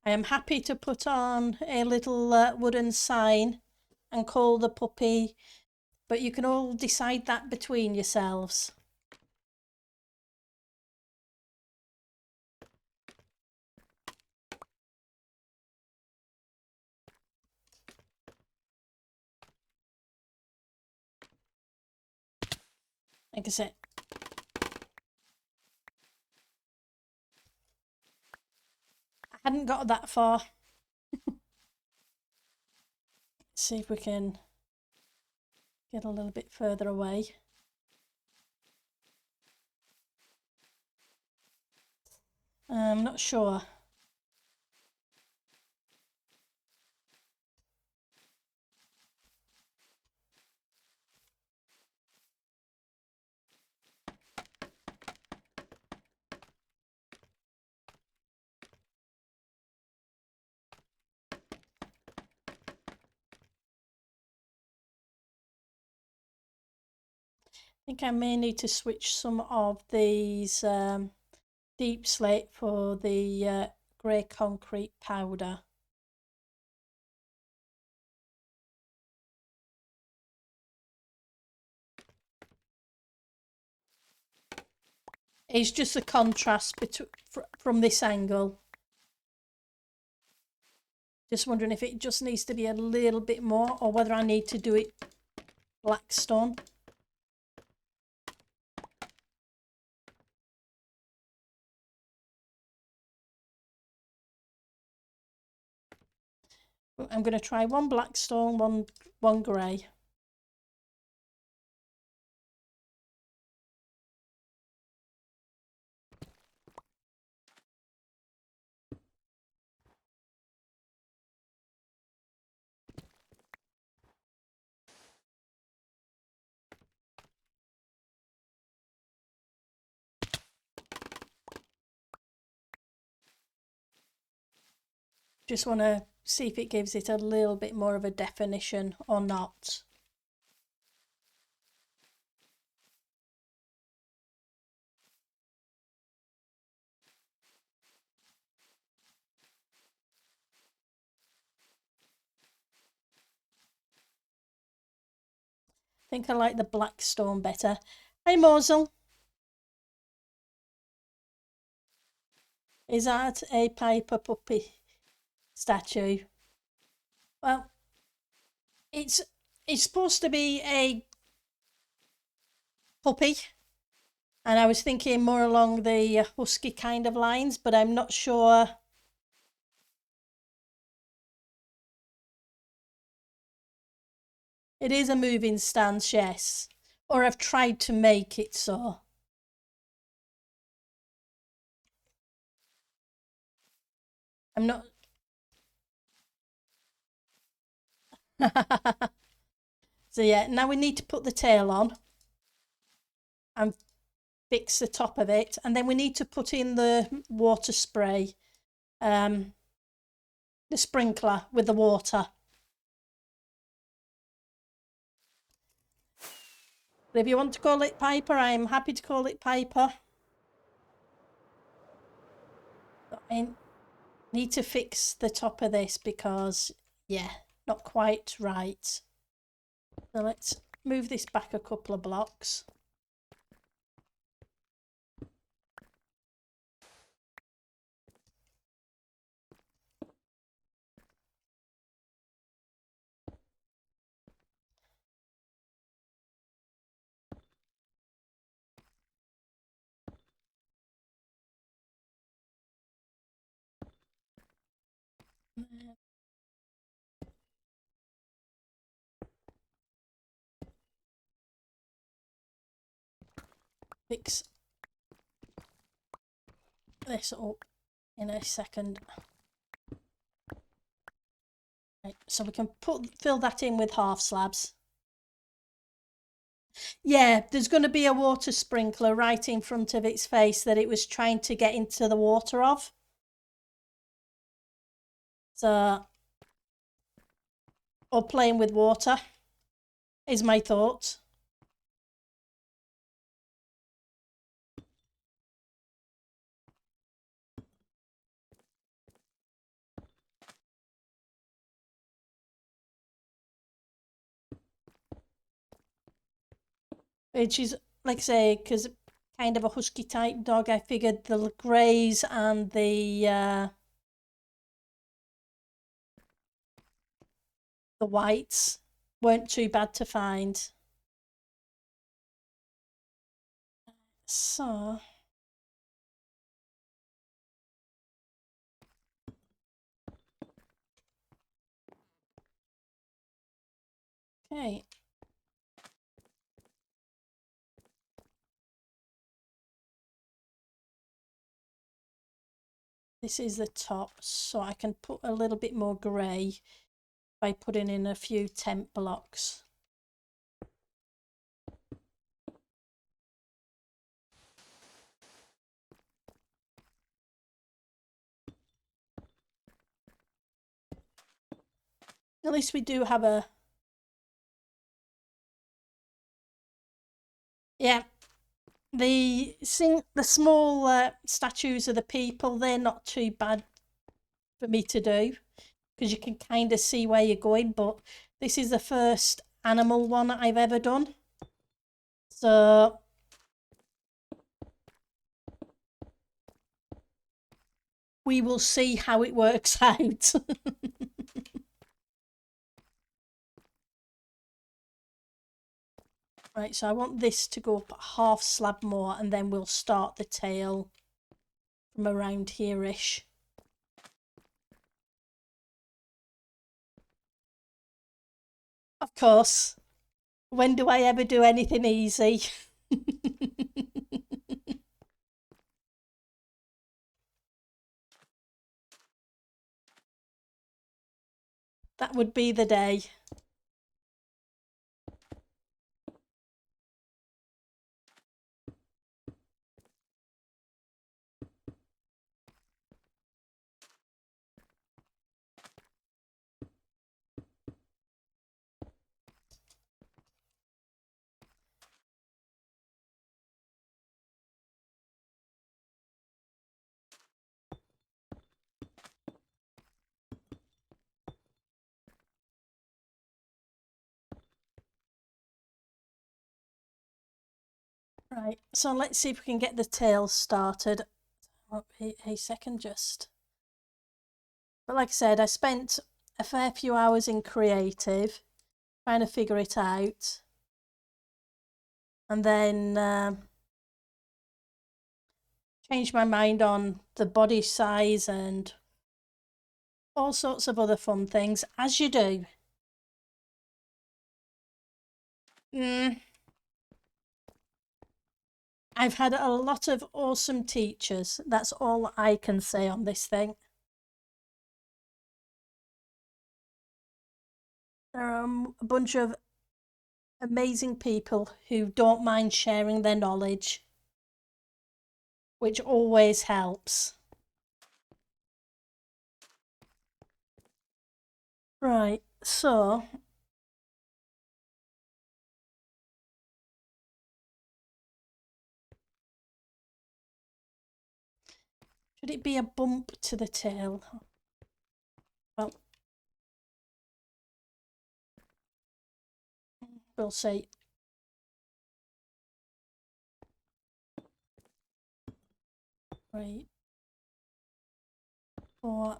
I am happy to put on a little wooden sign and call the puppy, but you can all decide that between yourselves. Like I said, I hadn't got that far. See if we can get a little bit further away. I'm not sure. I think I may need to switch some of these deep slate for the grey concrete powder. It's just a contrast from this angle. Just wondering if it just needs to be a little bit more, or whether I need to do it black stone. I'm going to try one black stone, one grey. Just want to see if it gives it a little bit more of a definition or not. think I like the black stone better. Hey, Mosul. Is that a Piper puppy statue? Well, it's supposed to be a puppy, and I was thinking more along the husky kind of lines, but I'm not sure. It is a moving stance, yes. Or I've tried to make it so. I'm not. So yeah, now we need to put the tail on and fix the top of it, and then we need to put in the water spray, the sprinkler with the water. But if you want to call it Piper, I'm happy to call it Piper. I need to fix the top of this because, yeah, not quite right. So let's move this back a couple of blocks. Fix this up in a second. Right, so we can fill that in with half slabs. Yeah, there's going to be a water sprinkler right in front of its face that it was trying to get into the water of. So, or playing with water is my thought. Which is, like I say, because kind of a husky type dog, I figured the greys and the whites weren't too bad to find. So, okay. This is the top, so I can put a little bit more grey by putting in a few temp blocks. At least we do have a... Yeah, the small statues of the people, they're not too bad for me to do because you can kind of see where you're going, but this is the first animal one I've ever done. So we will see how it works out. Right, so I want this to go up half slab more and then we'll start the tail from around here-ish. Of course. When do I ever do anything easy? That would be the day. Right, so let's see if we can get the tail started. Oh, a second just. But like I said, I spent a fair few hours in creative trying to figure it out. And then changed my mind on the body size and all sorts of other fun things, as you do. I've had a lot of awesome teachers. That's all I can say on this thing. There are a bunch of amazing people who don't mind sharing their knowledge, which always helps. Right, so should it be a bump to the tail? Well, we'll see. Right. 4.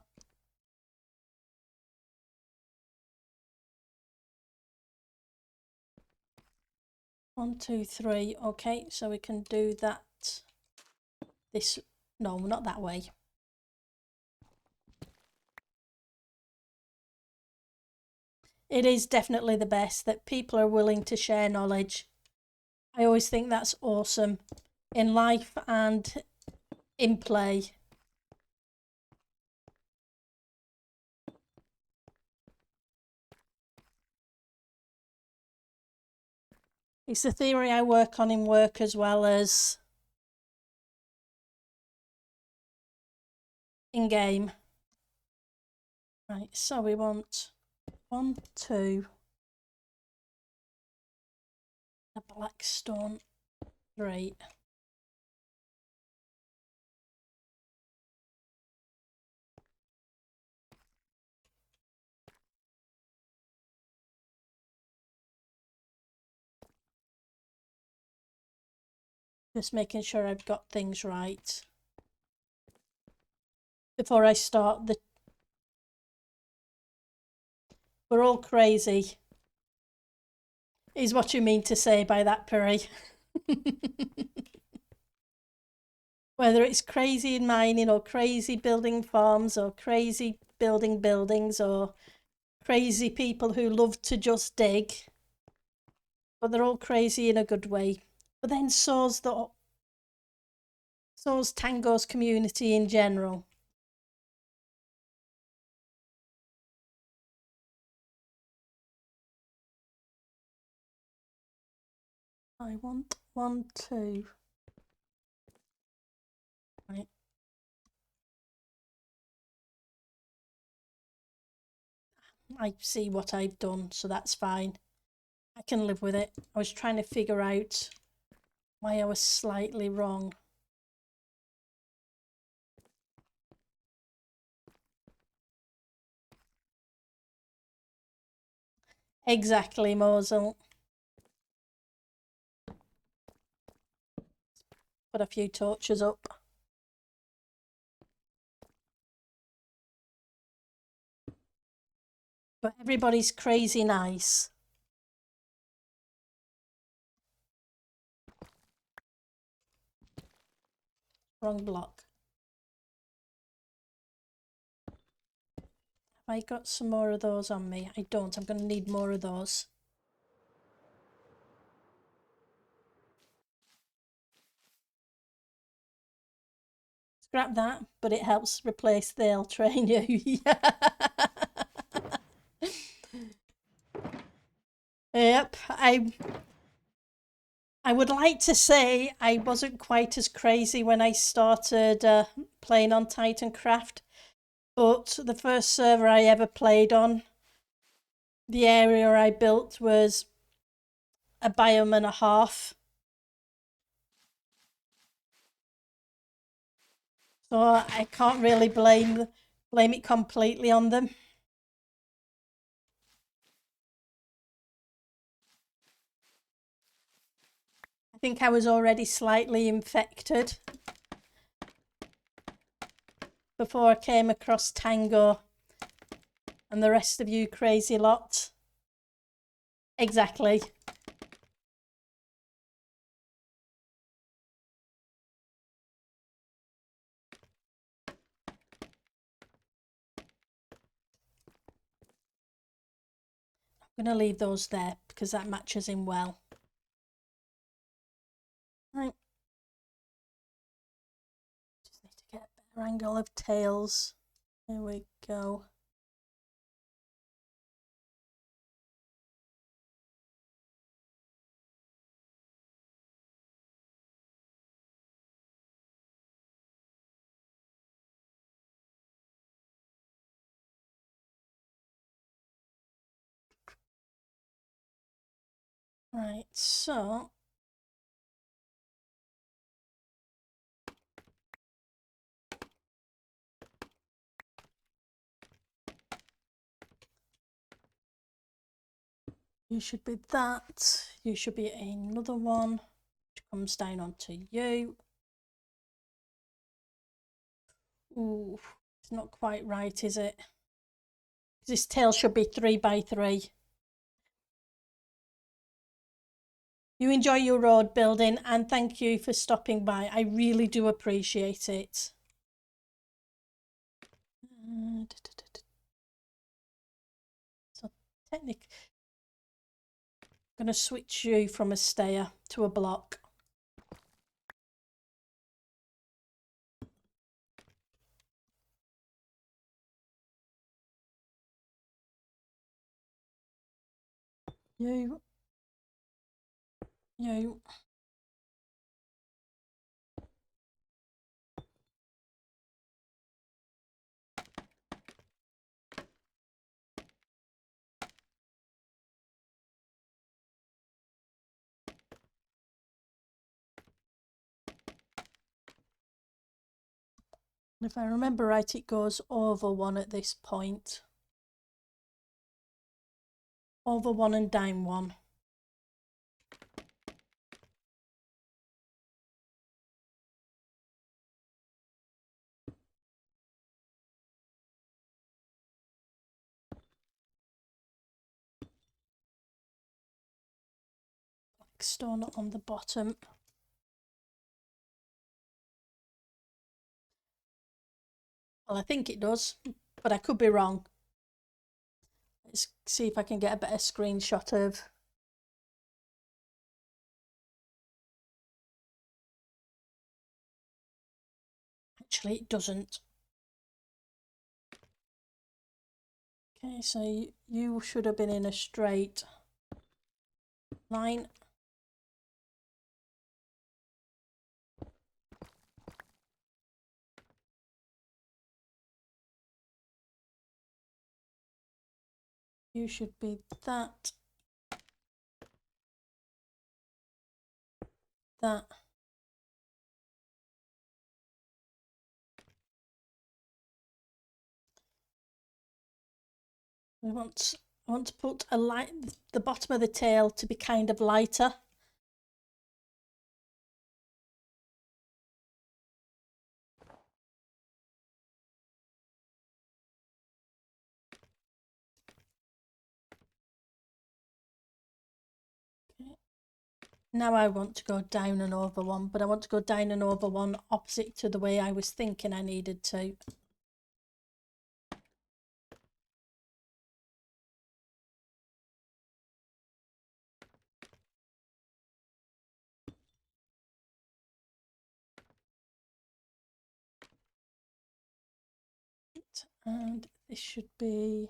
1, 2, 3. Okay, so we can do that. This, no, not that way. It is definitely the best that people are willing to share knowledge. I always think that's awesome in life and in play. It's the theory I work on in work as well as in game. Right, so we want 1, 2, a black stone, 3. Just making sure I've got things right before I start the... We're all crazy, is what you mean to say by that, Piri. Whether it's crazy in mining or crazy building farms or crazy building buildings or crazy people who love to just dig, but they're all crazy in a good way. But then so's Tango's community in general. I want 1, 2. Right. I see what I've done, so that's fine. I can live with it. I was trying to figure out why I was slightly wrong. Exactly, Mosul. Put a few torches up. But everybody's crazy nice. Wrong block. Have I got some more of those on me? I don't. I'm going to need more of those. Scrap that, but it helps replace they'll train you. Yep, I would like to say I wasn't quite as crazy when I started playing on Titancraft, but the first server I ever played on, the area I built was a biome and a half. So I can't really blame it completely on them. think I was already slightly infected before I came across Tango and the rest of you crazy lot. Exactly. I'm going to leave those there because that matches in well. Right. Just need to get a better angle of tails. There we go. Right, so you should be that. You should be another one which comes down onto you. Ooh, it's not quite right, is it? This tail should be 3 by 3. You enjoy your road building and thank you for stopping by. I really do appreciate it. So technically, I'm going to switch you from a stair to a block. You. And if I remember right, it goes over 1 at this point. Over 1 and down 1. Stone on the bottom. Well, I think it does, but I could be wrong. Let's see if I can get a better screenshot of. Actually, it doesn't. Okay, so you should have been in a straight line. You should be that. That. I want to put a light, the bottom of the tail to be kind of lighter. Okay. Now I want to go down and over 1, but I want to go down and over 1 opposite to the way I was thinking I needed to. And this should be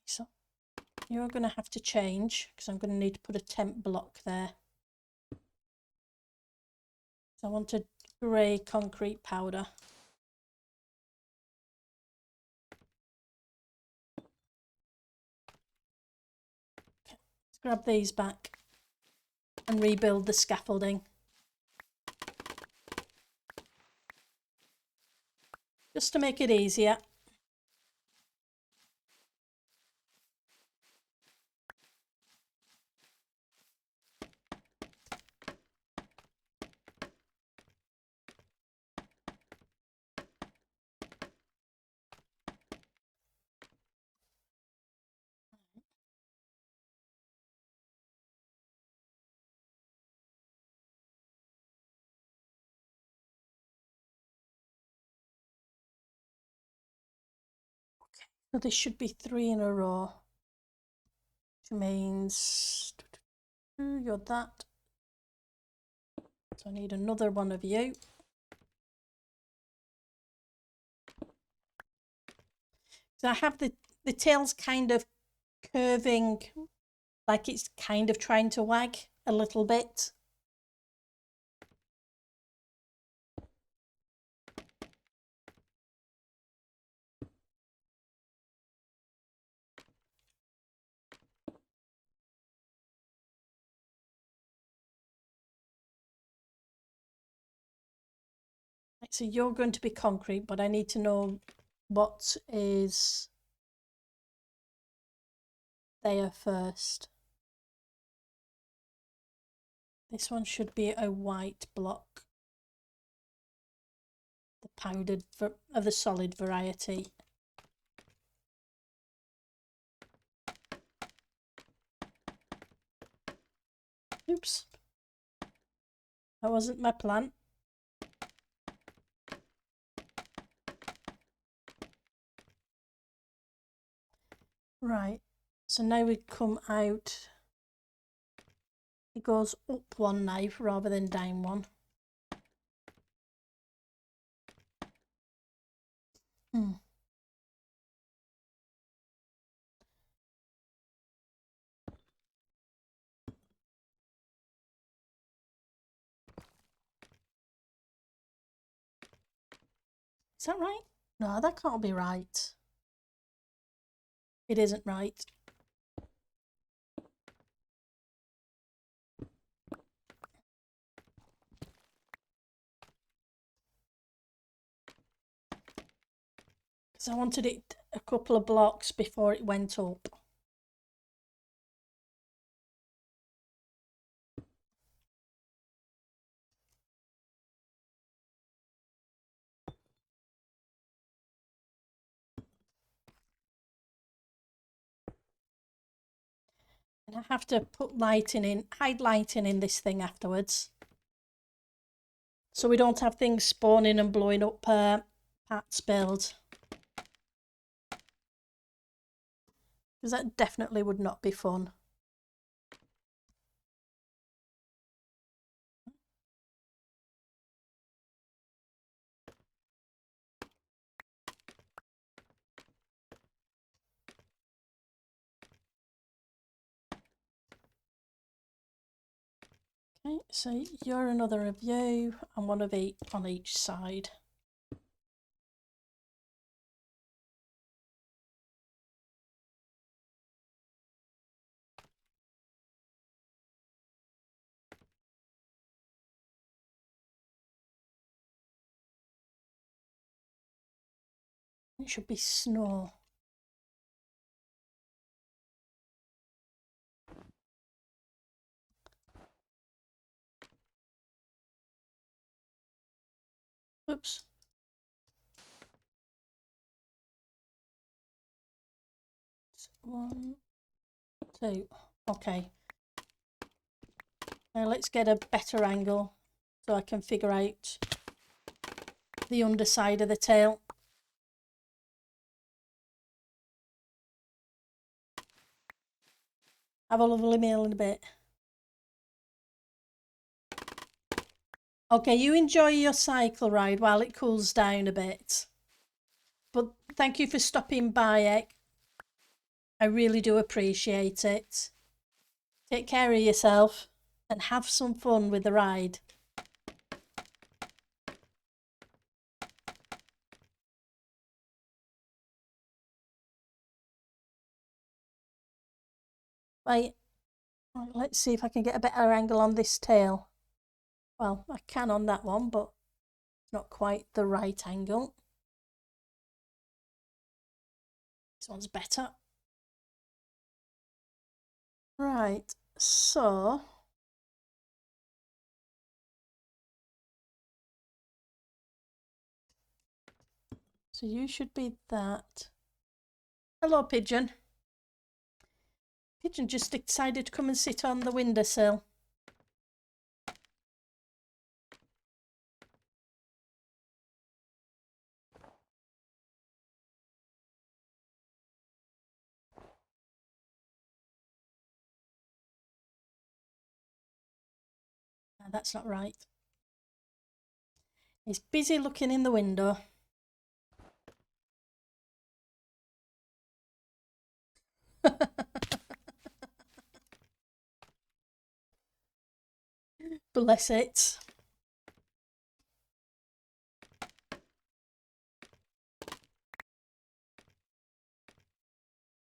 so. You're going to have to change because I'm going to need to put a temp block there. So I want a grey concrete powder. Okay. Let's grab these back and rebuild the scaffolding. Just to make it easier. So this should be 3 in a row, which means you're that. So I need another one of you. So I have the tail's kind of curving, like it's kind of trying to wag a little bit. So you're going to be concrete, but I need to know what is there first. This one should be a white block, the powdered of the solid variety. Oops, that wasn't my plan. Right, so now we come out, it goes up one knife rather than down one. Is that right? No, that can't be right. It isn't right. Because I wanted it a couple of blocks before it went up. And I have to put lighting in, hide lighting in this thing afterwards. So we don't have things spawning and blowing up Pat's build. Because that definitely would not be fun. Okay, so you're another of you and one of each on each side. It should be snow. Oops. One, two. Okay. Now let's get a better angle so I can figure out the underside of the tail. Have a lovely meal in a bit. Okay, you enjoy your cycle ride while it cools down a bit. But thank you for stopping by, Ek. I really do appreciate it. Take care of yourself and have some fun with the ride. Right, let's see if I can get a better angle on this tail. Well, I can on that one, but it's not quite the right angle. This one's better. Right, so you should be that. Hello, Pigeon. Pigeon just decided to come and sit on the windowsill. that's not right. He's busy looking in the window. Bless it.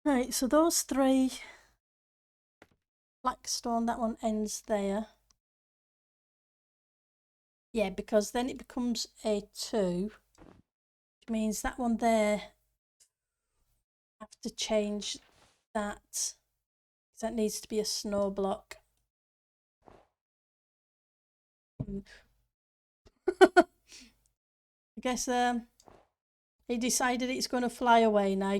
Right, so those three, black stone, that one ends there. Yeah, because then it becomes a 2, which means that one there, I have to change that, because that needs to be a snow block. I guess he decided it's going to fly away now.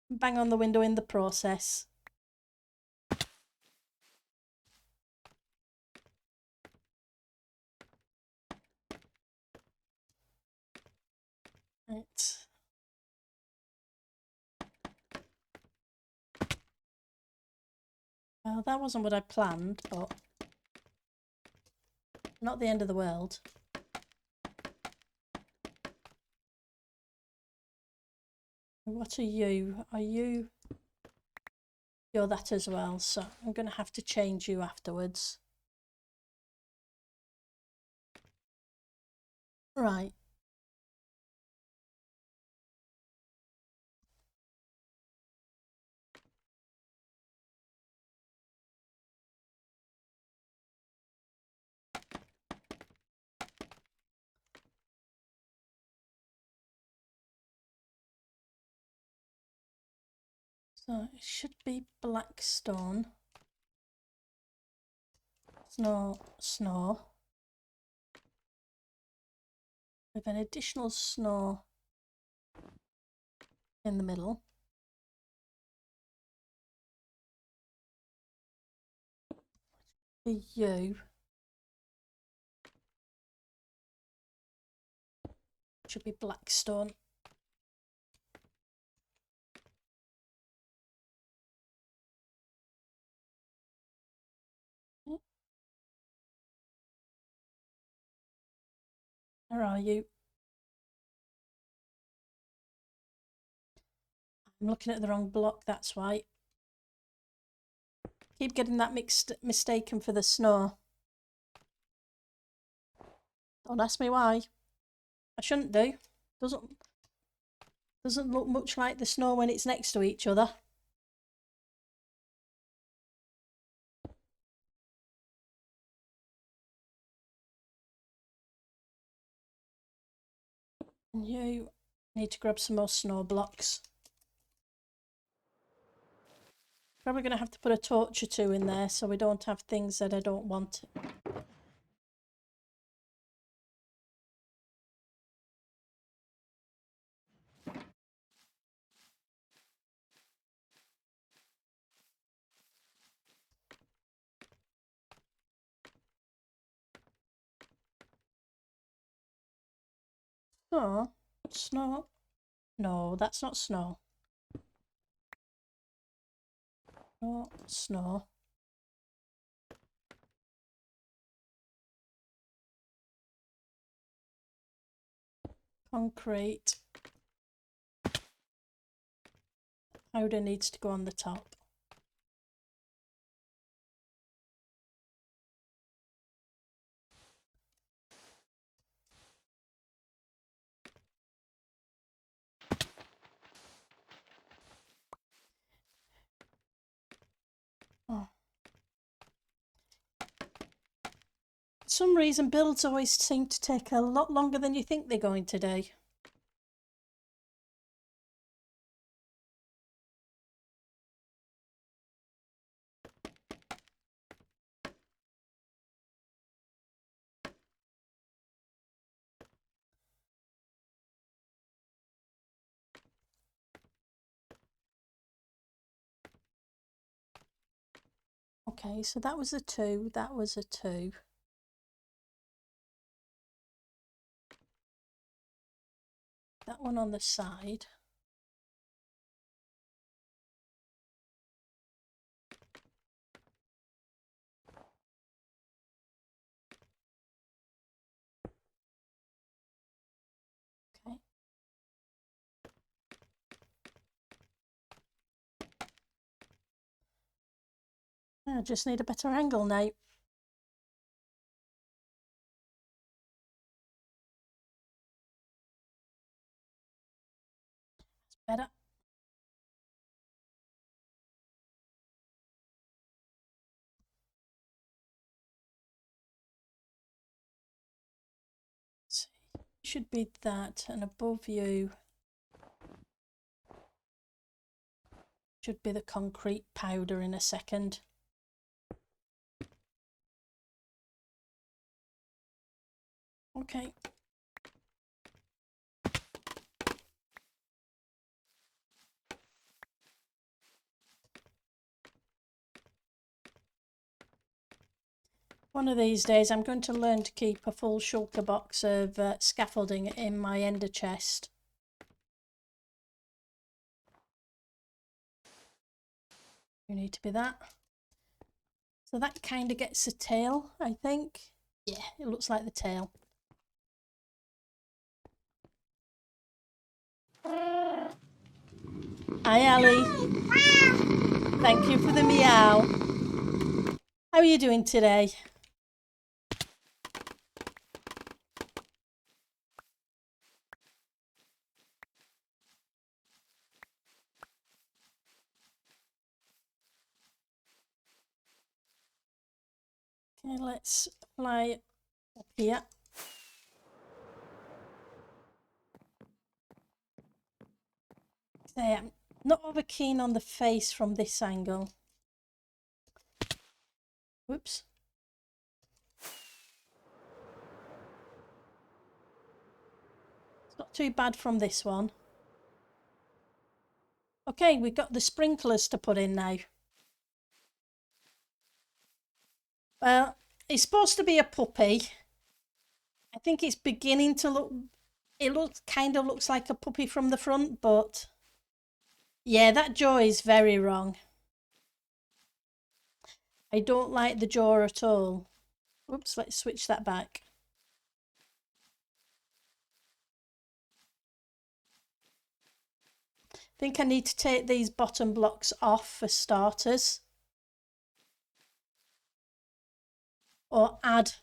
Bang on the window in the process. Right. Well, that wasn't what I planned, but not the end of the world. What are you? Are you? You're that as well, so I'm going to have to change you afterwards. Right. So it should be black stone. Snow. With an additional snow in the middle. For you. Should be black stone. Where are you? I'm looking at the wrong block, that's why. Keep getting that mistaken for the snow. Don't ask me why. I shouldn't do. Doesn't look much like the snow when it's next to each other. And you need to grab some more snow blocks. Probably going to have to put a torch or 2 in there so we don't have things that I don't want. Oh, snow. No, that's not snow. No, snow. Concrete. Powder needs to go on the top. Oh. For some reason, builds always seem to take a lot longer than you think they're going to do. Okay, so that was a 2, that was a 2. That one on the side. I just need a better angle now. It's better. Let's see. Should be that, and above you should be the concrete powder in a second. Okay. One of these days I'm going to learn to keep a full shulker box of scaffolding in my ender chest. You need to be that. So that kind of gets a tail, I think. Yeah, it looks like the tail. Hi, Ali. Thank you for the meow. How are you doing today? Okay, let's fly up here. I'm not over keen on the face from this angle. Whoops. It's not too bad from this one. Okay, we've got the sprinklers to put in now. Well, it's supposed to be a puppy. I think it's beginning to look, it kind of looks like a puppy from the front, but yeah, that jaw is very wrong. I don't like the jaw at all. Oops, let's switch that back. I think I need to take these bottom blocks off for starters. Or add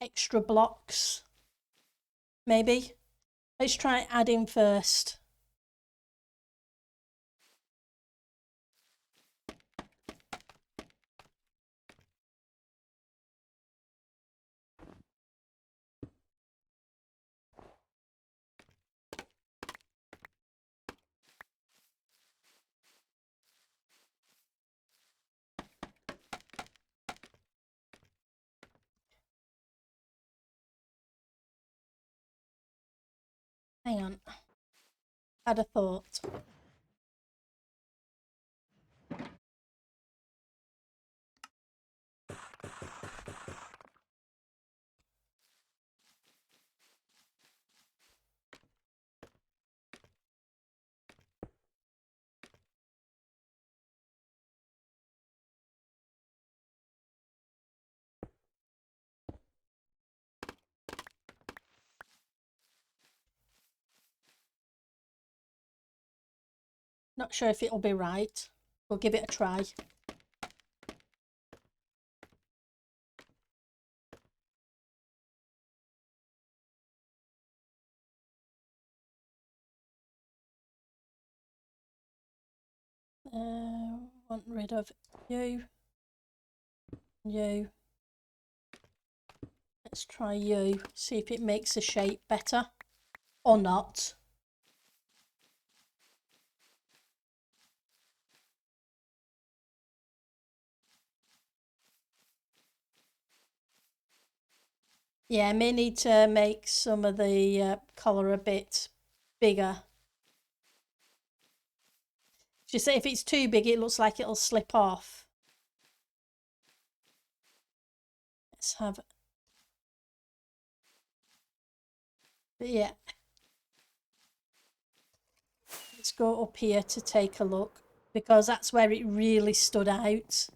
extra blocks, maybe. Let's try adding first. Hang on. Had a thought. Not sure if it'll be right. We'll give it a try. Want rid of you. You. Let's try you. See if it makes the shape better. Or not. Yeah, I may need to make some of the collar a bit bigger. Just say if it's too big, it looks like it'll slip off. Let's have. But yeah. Let's go up here to take a look because that's where it really stood out.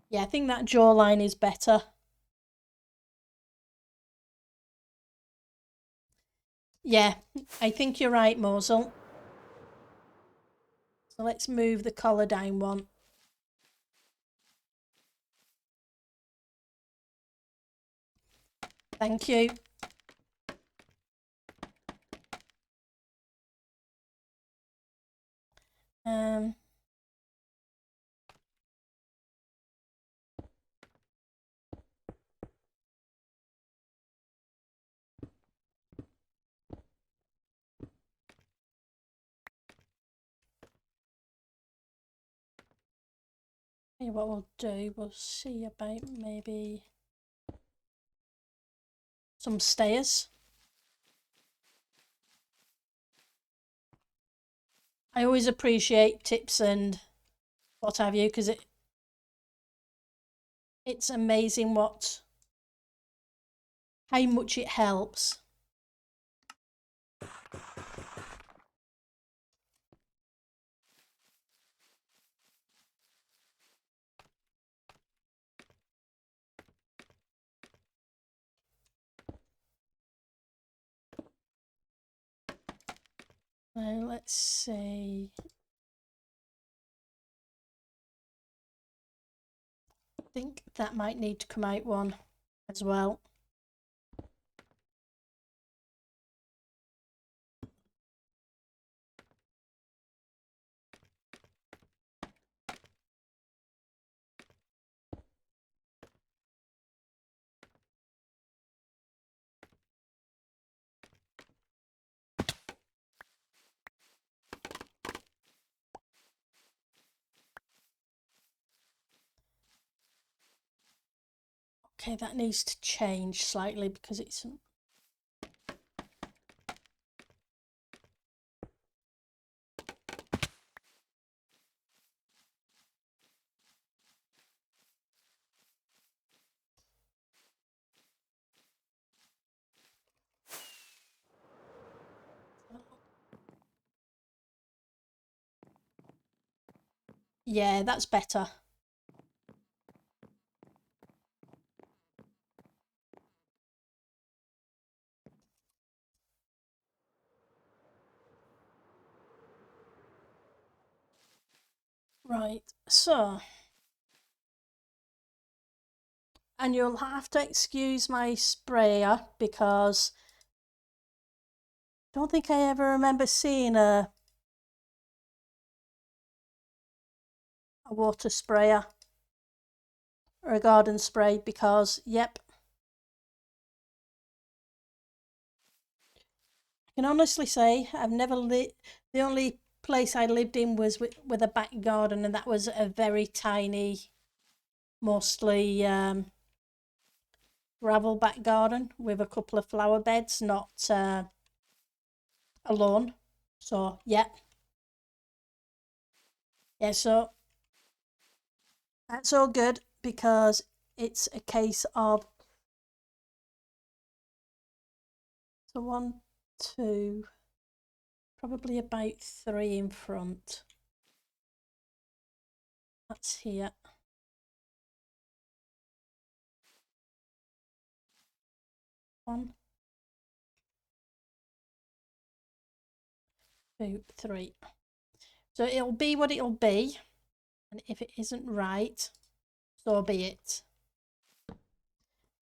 Yeah, I think that jawline is better. Yeah, I think you're right, Mosul. So let's move the collar down one. Thank you. What we'll do, we'll see about maybe some stairs. I always appreciate tips and what have you, because it's amazing how much it helps. Now let's see. I think that might need to come out one as well. Okay, that needs to change slightly because it's... Yeah, that's better. Right, so... And you'll have to excuse my sprayer because I don't think I ever remember seeing a water sprayer or a garden spray because, yep. I can honestly say I've never the only place I lived in was with a back garden, and that was a very tiny, mostly gravel back garden with a couple of flower beds, not a lawn. So, yeah. Yeah, so that's all good because it's a case of... So 1, 2, probably about 3 in front. That's here. 1, 2, 3. So it'll be what it'll be, and if it isn't right, so be it.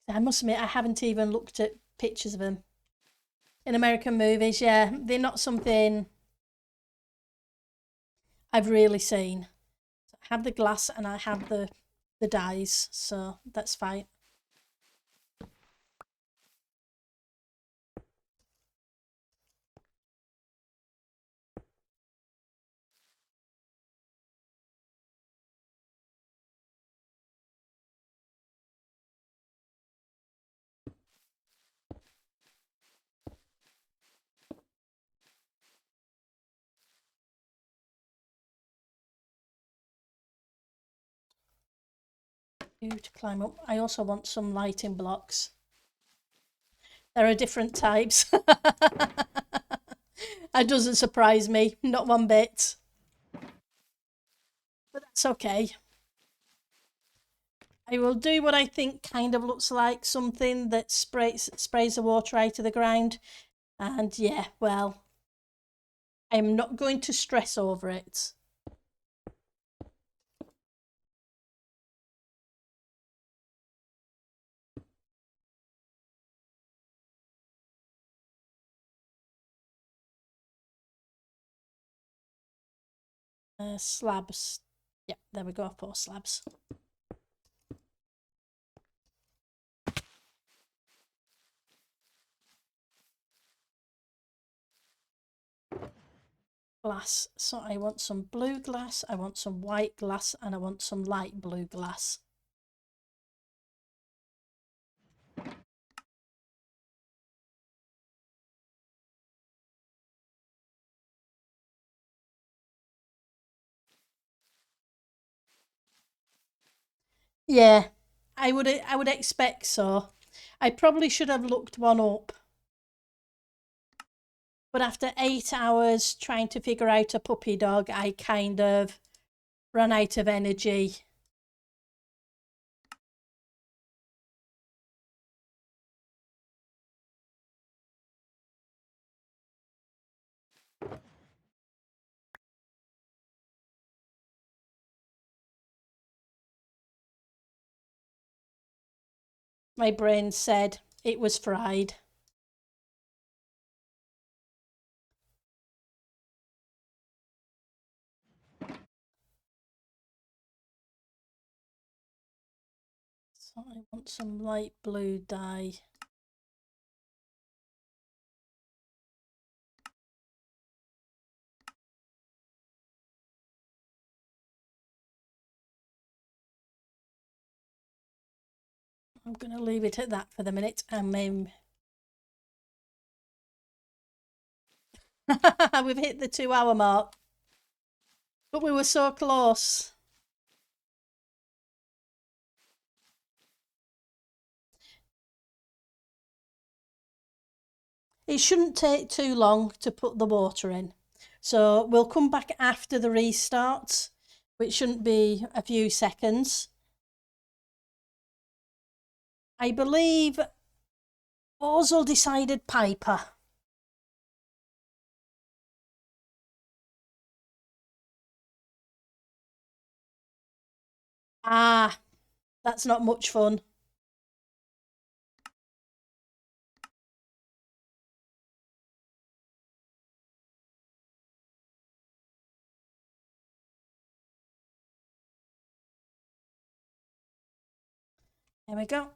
I must admit, I haven't even looked at pictures of them. In American movies, yeah, they're not something I've really seen. So I have the glass and I have the dyes, so that's fine. You to climb up. I also want some lighting blocks. There are different types. That doesn't surprise me, not one bit. But that's okay. I will do what I think kind of looks like something that sprays the water out of the ground. And yeah, well, I'm not going to stress over it. slabs. Yeah, there we go, 4 slabs. Glass. So I want some blue glass, I want some white glass, and I want some light blue glass. Yeah, I would expect so. I probably should have looked one up. But after 8 hours trying to figure out a puppy dog, I kind of ran out of energy. My brain said it was fried. So I want some light blue dye. I'm going to leave it at that for the minute. And we've hit the 2-hour mark. But we were so close. It shouldn't take too long to put the water in. So we'll come back after the restart, which shouldn't be a few seconds. I believe Ozil decided Piper. Ah, that's not much fun. There we go.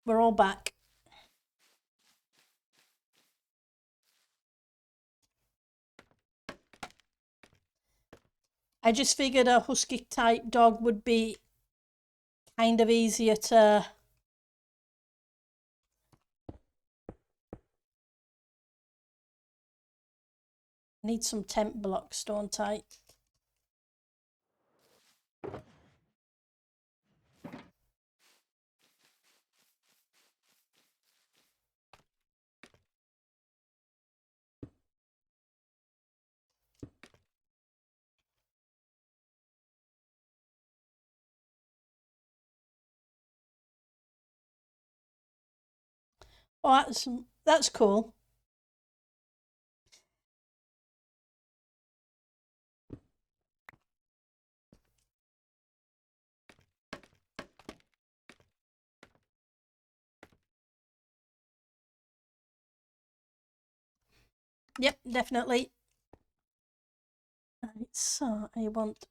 We're all back. I just figured a husky type dog would be kind of easier to need some temp blocks, don't I? Oh, that's cool. Yep, definitely. Right, so I want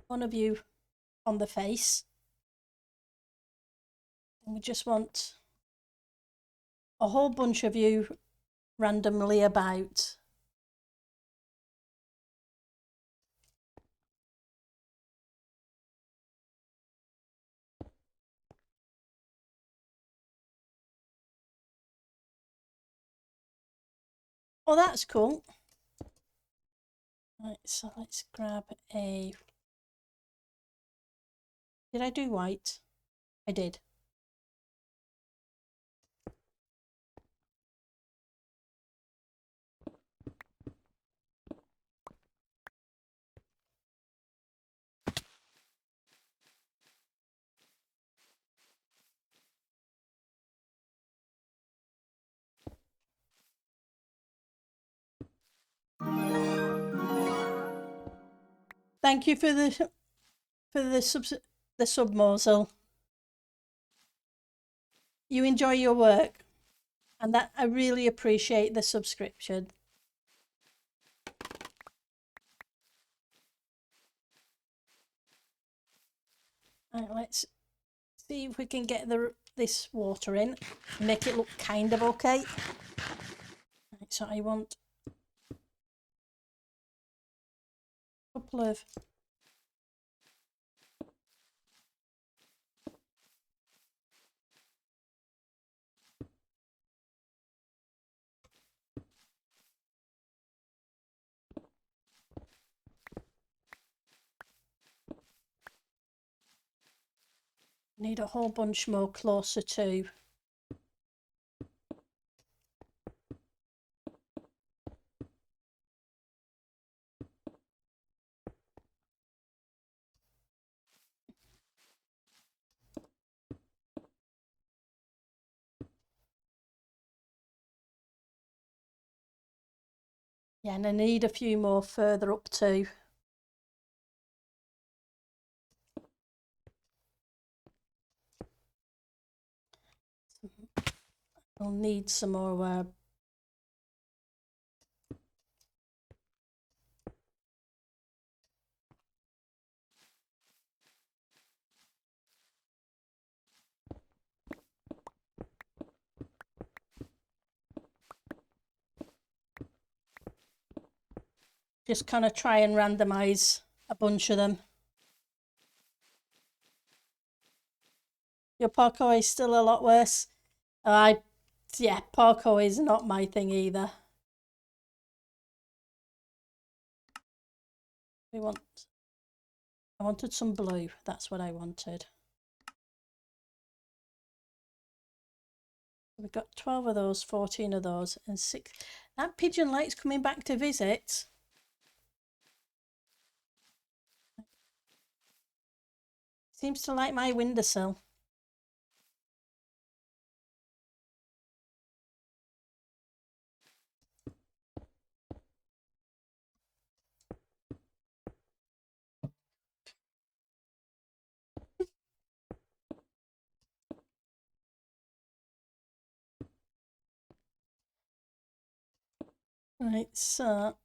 one of you on the face. And we just want a whole bunch of you randomly about. Oh, that's cool. Right, so let's grab a... Did I do white? I did. Thank you for the sub Mosel. You enjoy your work, and that I really appreciate the subscription. Right, let's see if we can get this water in, make it look kind of okay. Right, so I want a couple of need a whole bunch more closer to. Yeah, and I need a few more further up too. I'll need some more just kind of try and randomize a bunch of them. Your parkour is still a lot worse. Yeah, parkour is not my thing either. I wanted some blue. That's what I wanted. We've got 12 of those, 14 of those, and 6. That pigeon likes coming back to visit. Seems to like my windowsill. Right, so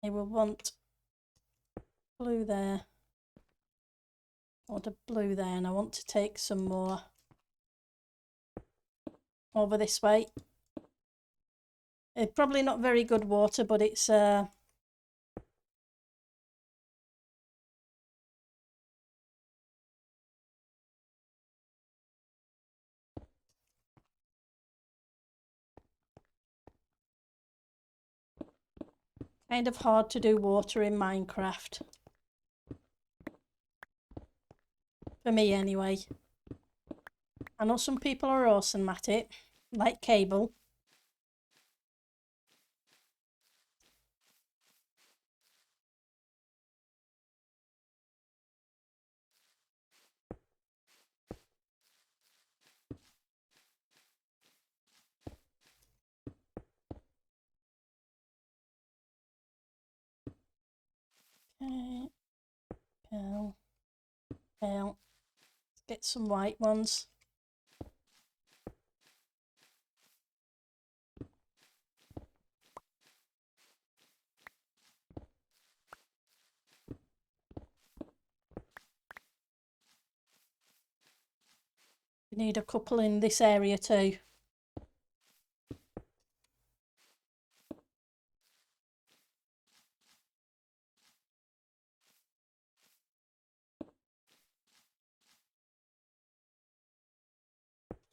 I will want blue there. I want a blue there, and I want to take some more over this way. It's probably not very good water, but it's kind of hard to do water in Minecraft. For me, anyway. I know some people are awesome at it, like Cable. Okay, pale, pale. Let's get some white ones. We need a couple in this area too.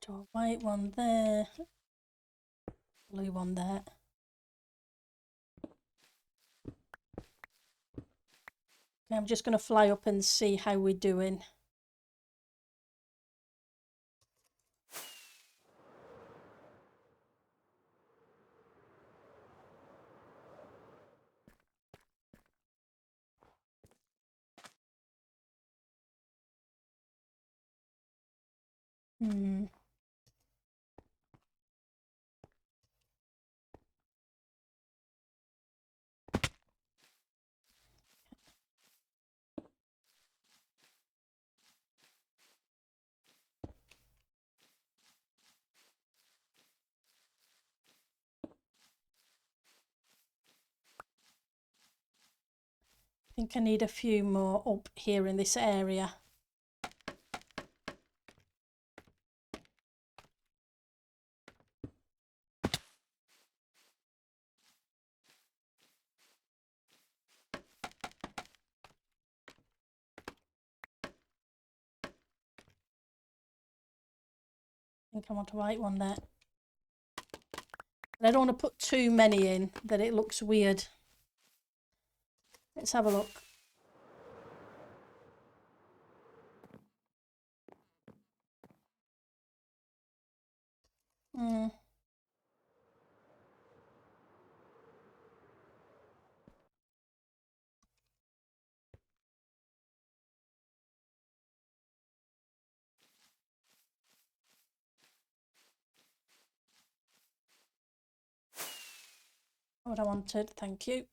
So a white one there, blue one there. Okay, I'm just going to fly up and see how we're doing. I think I need a few more up here in this area. think I want a white one there. And I don't want to put too many in that it looks weird. Let's have a look. What I wanted, thank you.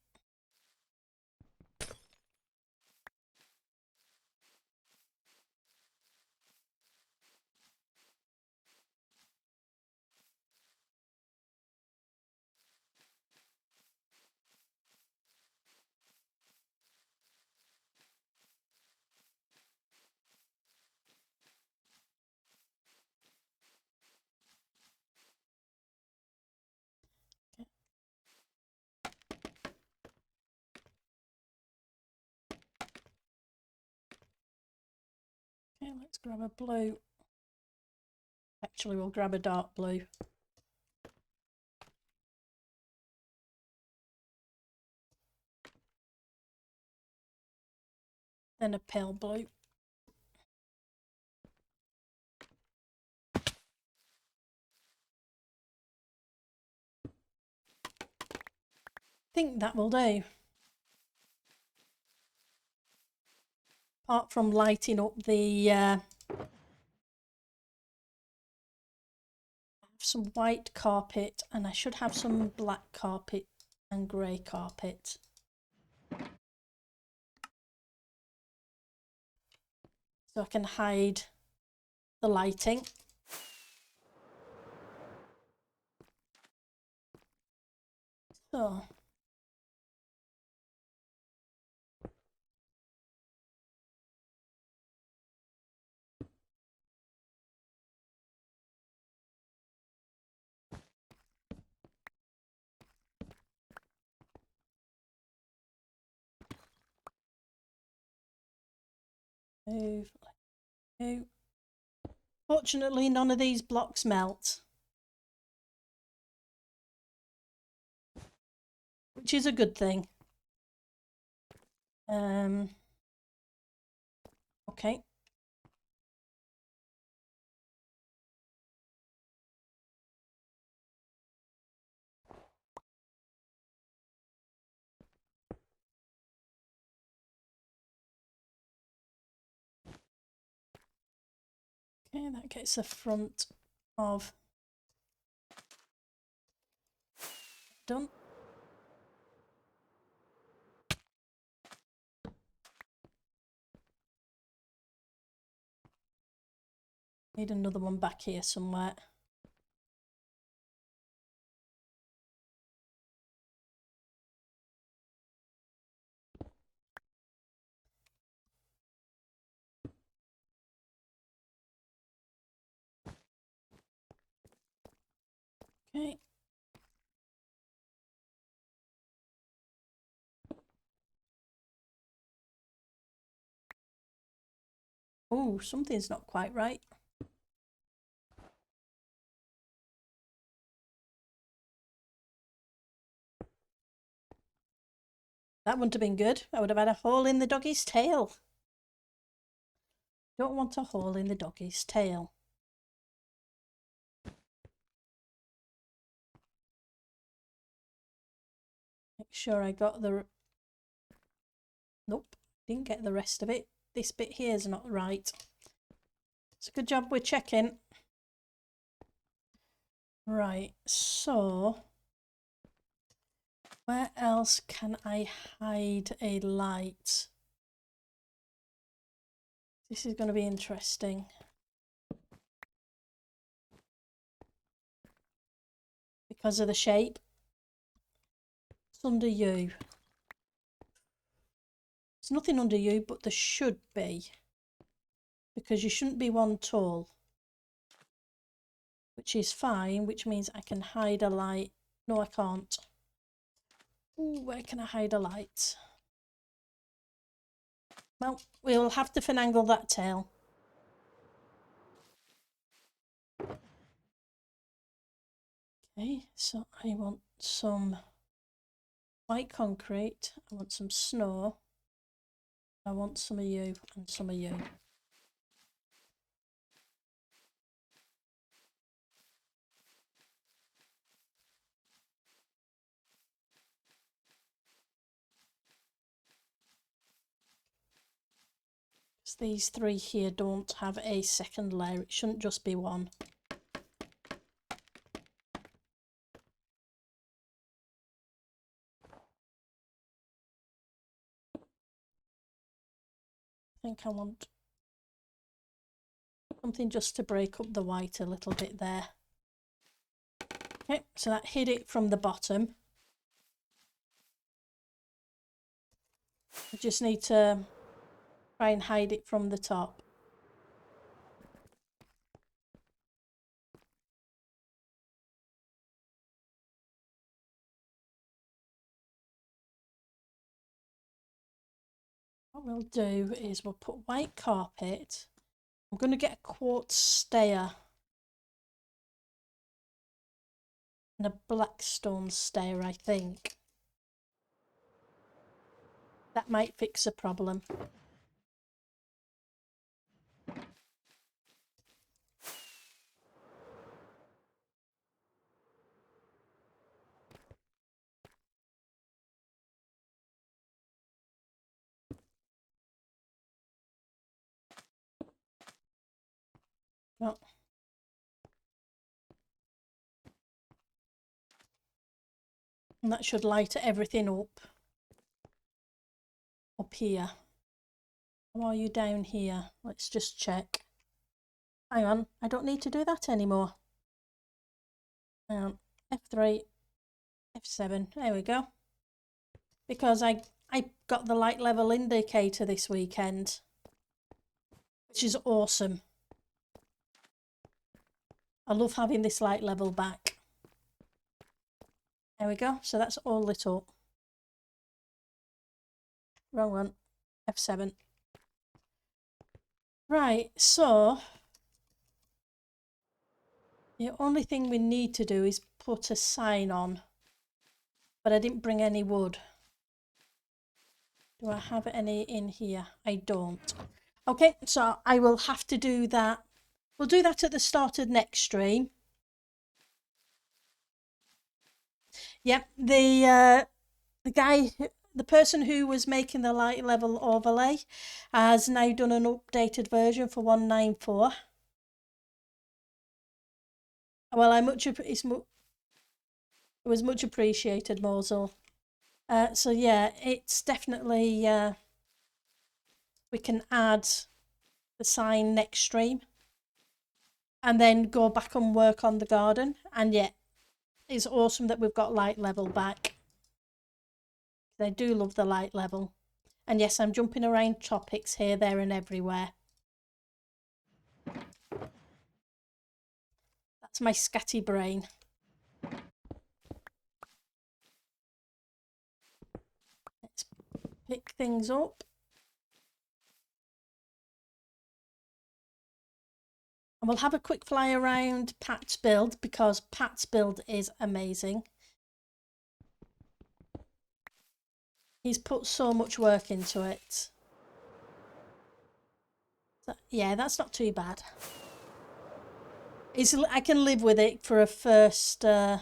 Okay, let's grab a blue. Actually, we'll grab a dark blue. Then a pale blue. I think that will do. Apart from lighting up the some white carpet, and I should have some black carpet and grey carpet. So I can hide the lighting. So move. Fortunately, none of these blocks melt, which is a good thing. Okay. Okay, that gets the front of done. Need another one back here somewhere. Okay. Oh, something's not quite right. That wouldn't have been good. I would have had a hole in the doggy's tail. Don't want a hole in the doggy's tail. Make sure I got the... Nope, didn't get the rest of it. This bit here is not right. It's a good job we're checking. Right, so... where else can I hide a light? This is going to be interesting. Because of the shape. It's under you. There's nothing under you, but there should be. Because you shouldn't be one tall. Which is fine, which means I can hide a light. No, I can't. Ooh, where can I hide a light? Well, we'll have to finagle that tail. Okay, so I want some white concrete, I want some snow, I want some of you and some of you. Because these three here don't have a second layer, it shouldn't just be one. I think I want something just to break up the white a little bit there. Okay, so that hid it from the bottom. I just need to try and hide it from the top. What we'll do is we'll put white carpet. I'm going to get a quartz stair and a black stone stair, I think. That might fix the problem. No. And that should light everything up here. How are you down here? Let's just check. Hang on, I don't need to do that anymore. Hang on, F3, F7, there we go. Because I got the light level indicator this weekend, which is awesome. I love having this light level back. There we go, so that's all lit up. Wrong one, F7. Right, so the only thing we need to do is put a sign on, but I didn't bring any wood. Do I have any in here? I don't. Okay, so I will have to do that. We'll do that at the start of next stream. Yep, the guy, the person who was making the light level overlay has now done an updated version for 194. Well, it was much appreciated, Mosul. So yeah, it's definitely we can add the sign next stream and then go back and work on the garden. And yeah, it's awesome that we've got light level back. I do love the light level. And yes, I'm jumping around topics here, there and everywhere. That's my scatty brain. Let's pick things up. And we'll have a quick fly around Pat's build because Pat's build is amazing. He's put so much work into it. So, yeah, that's not too bad. I can live with it for a first... but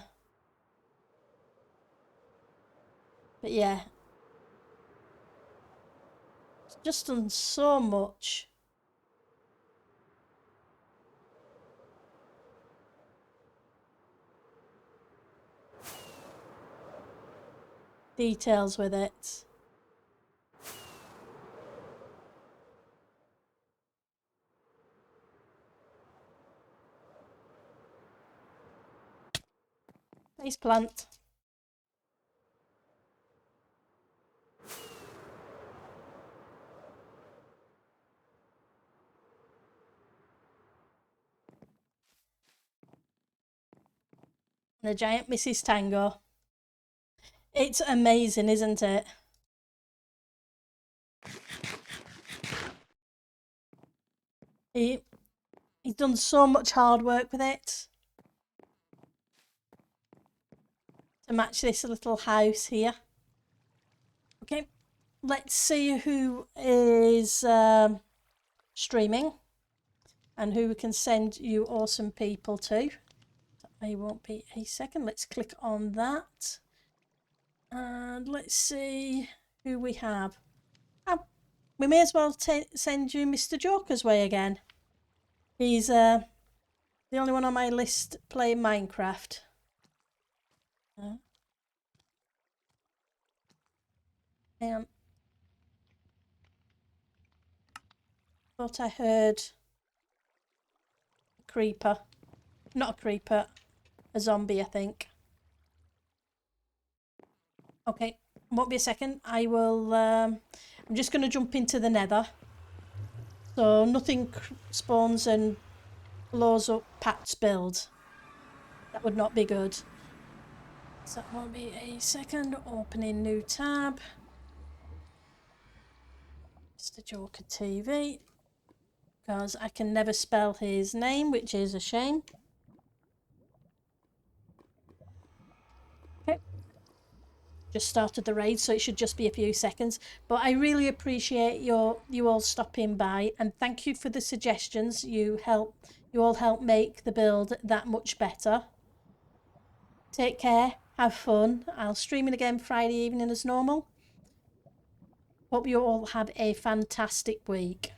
yeah. It's just done so much. Details with it. Nice plant. And a giant Mrs. Tango. It's amazing, isn't it? He's done so much hard work with it. to match this little house here. Okay, let's see who is streaming and who we can send you awesome people to. I won't be a second. Let's click on that. And let's see who we have. Oh, we may as well send you Mr. Joker's way again. He's the only one on my list playing Minecraft. Thought I heard a creeper. Not a creeper, a zombie, I think. Okay, won't be a second. I will, I'm just going to jump into the nether. So nothing spawns and blows up Pat's build. That would not be good. So that won't be a second. Opening new tab. Mr. Joker TV. Because I can never spell his name, which is a shame. Okay. Just started the raid, so it should just be a few seconds. But I really appreciate you all stopping by, and thank you for the suggestions. You all help make the build that much better. Take care, have fun. I'll stream it again Friday evening as normal. Hope you all have a fantastic week.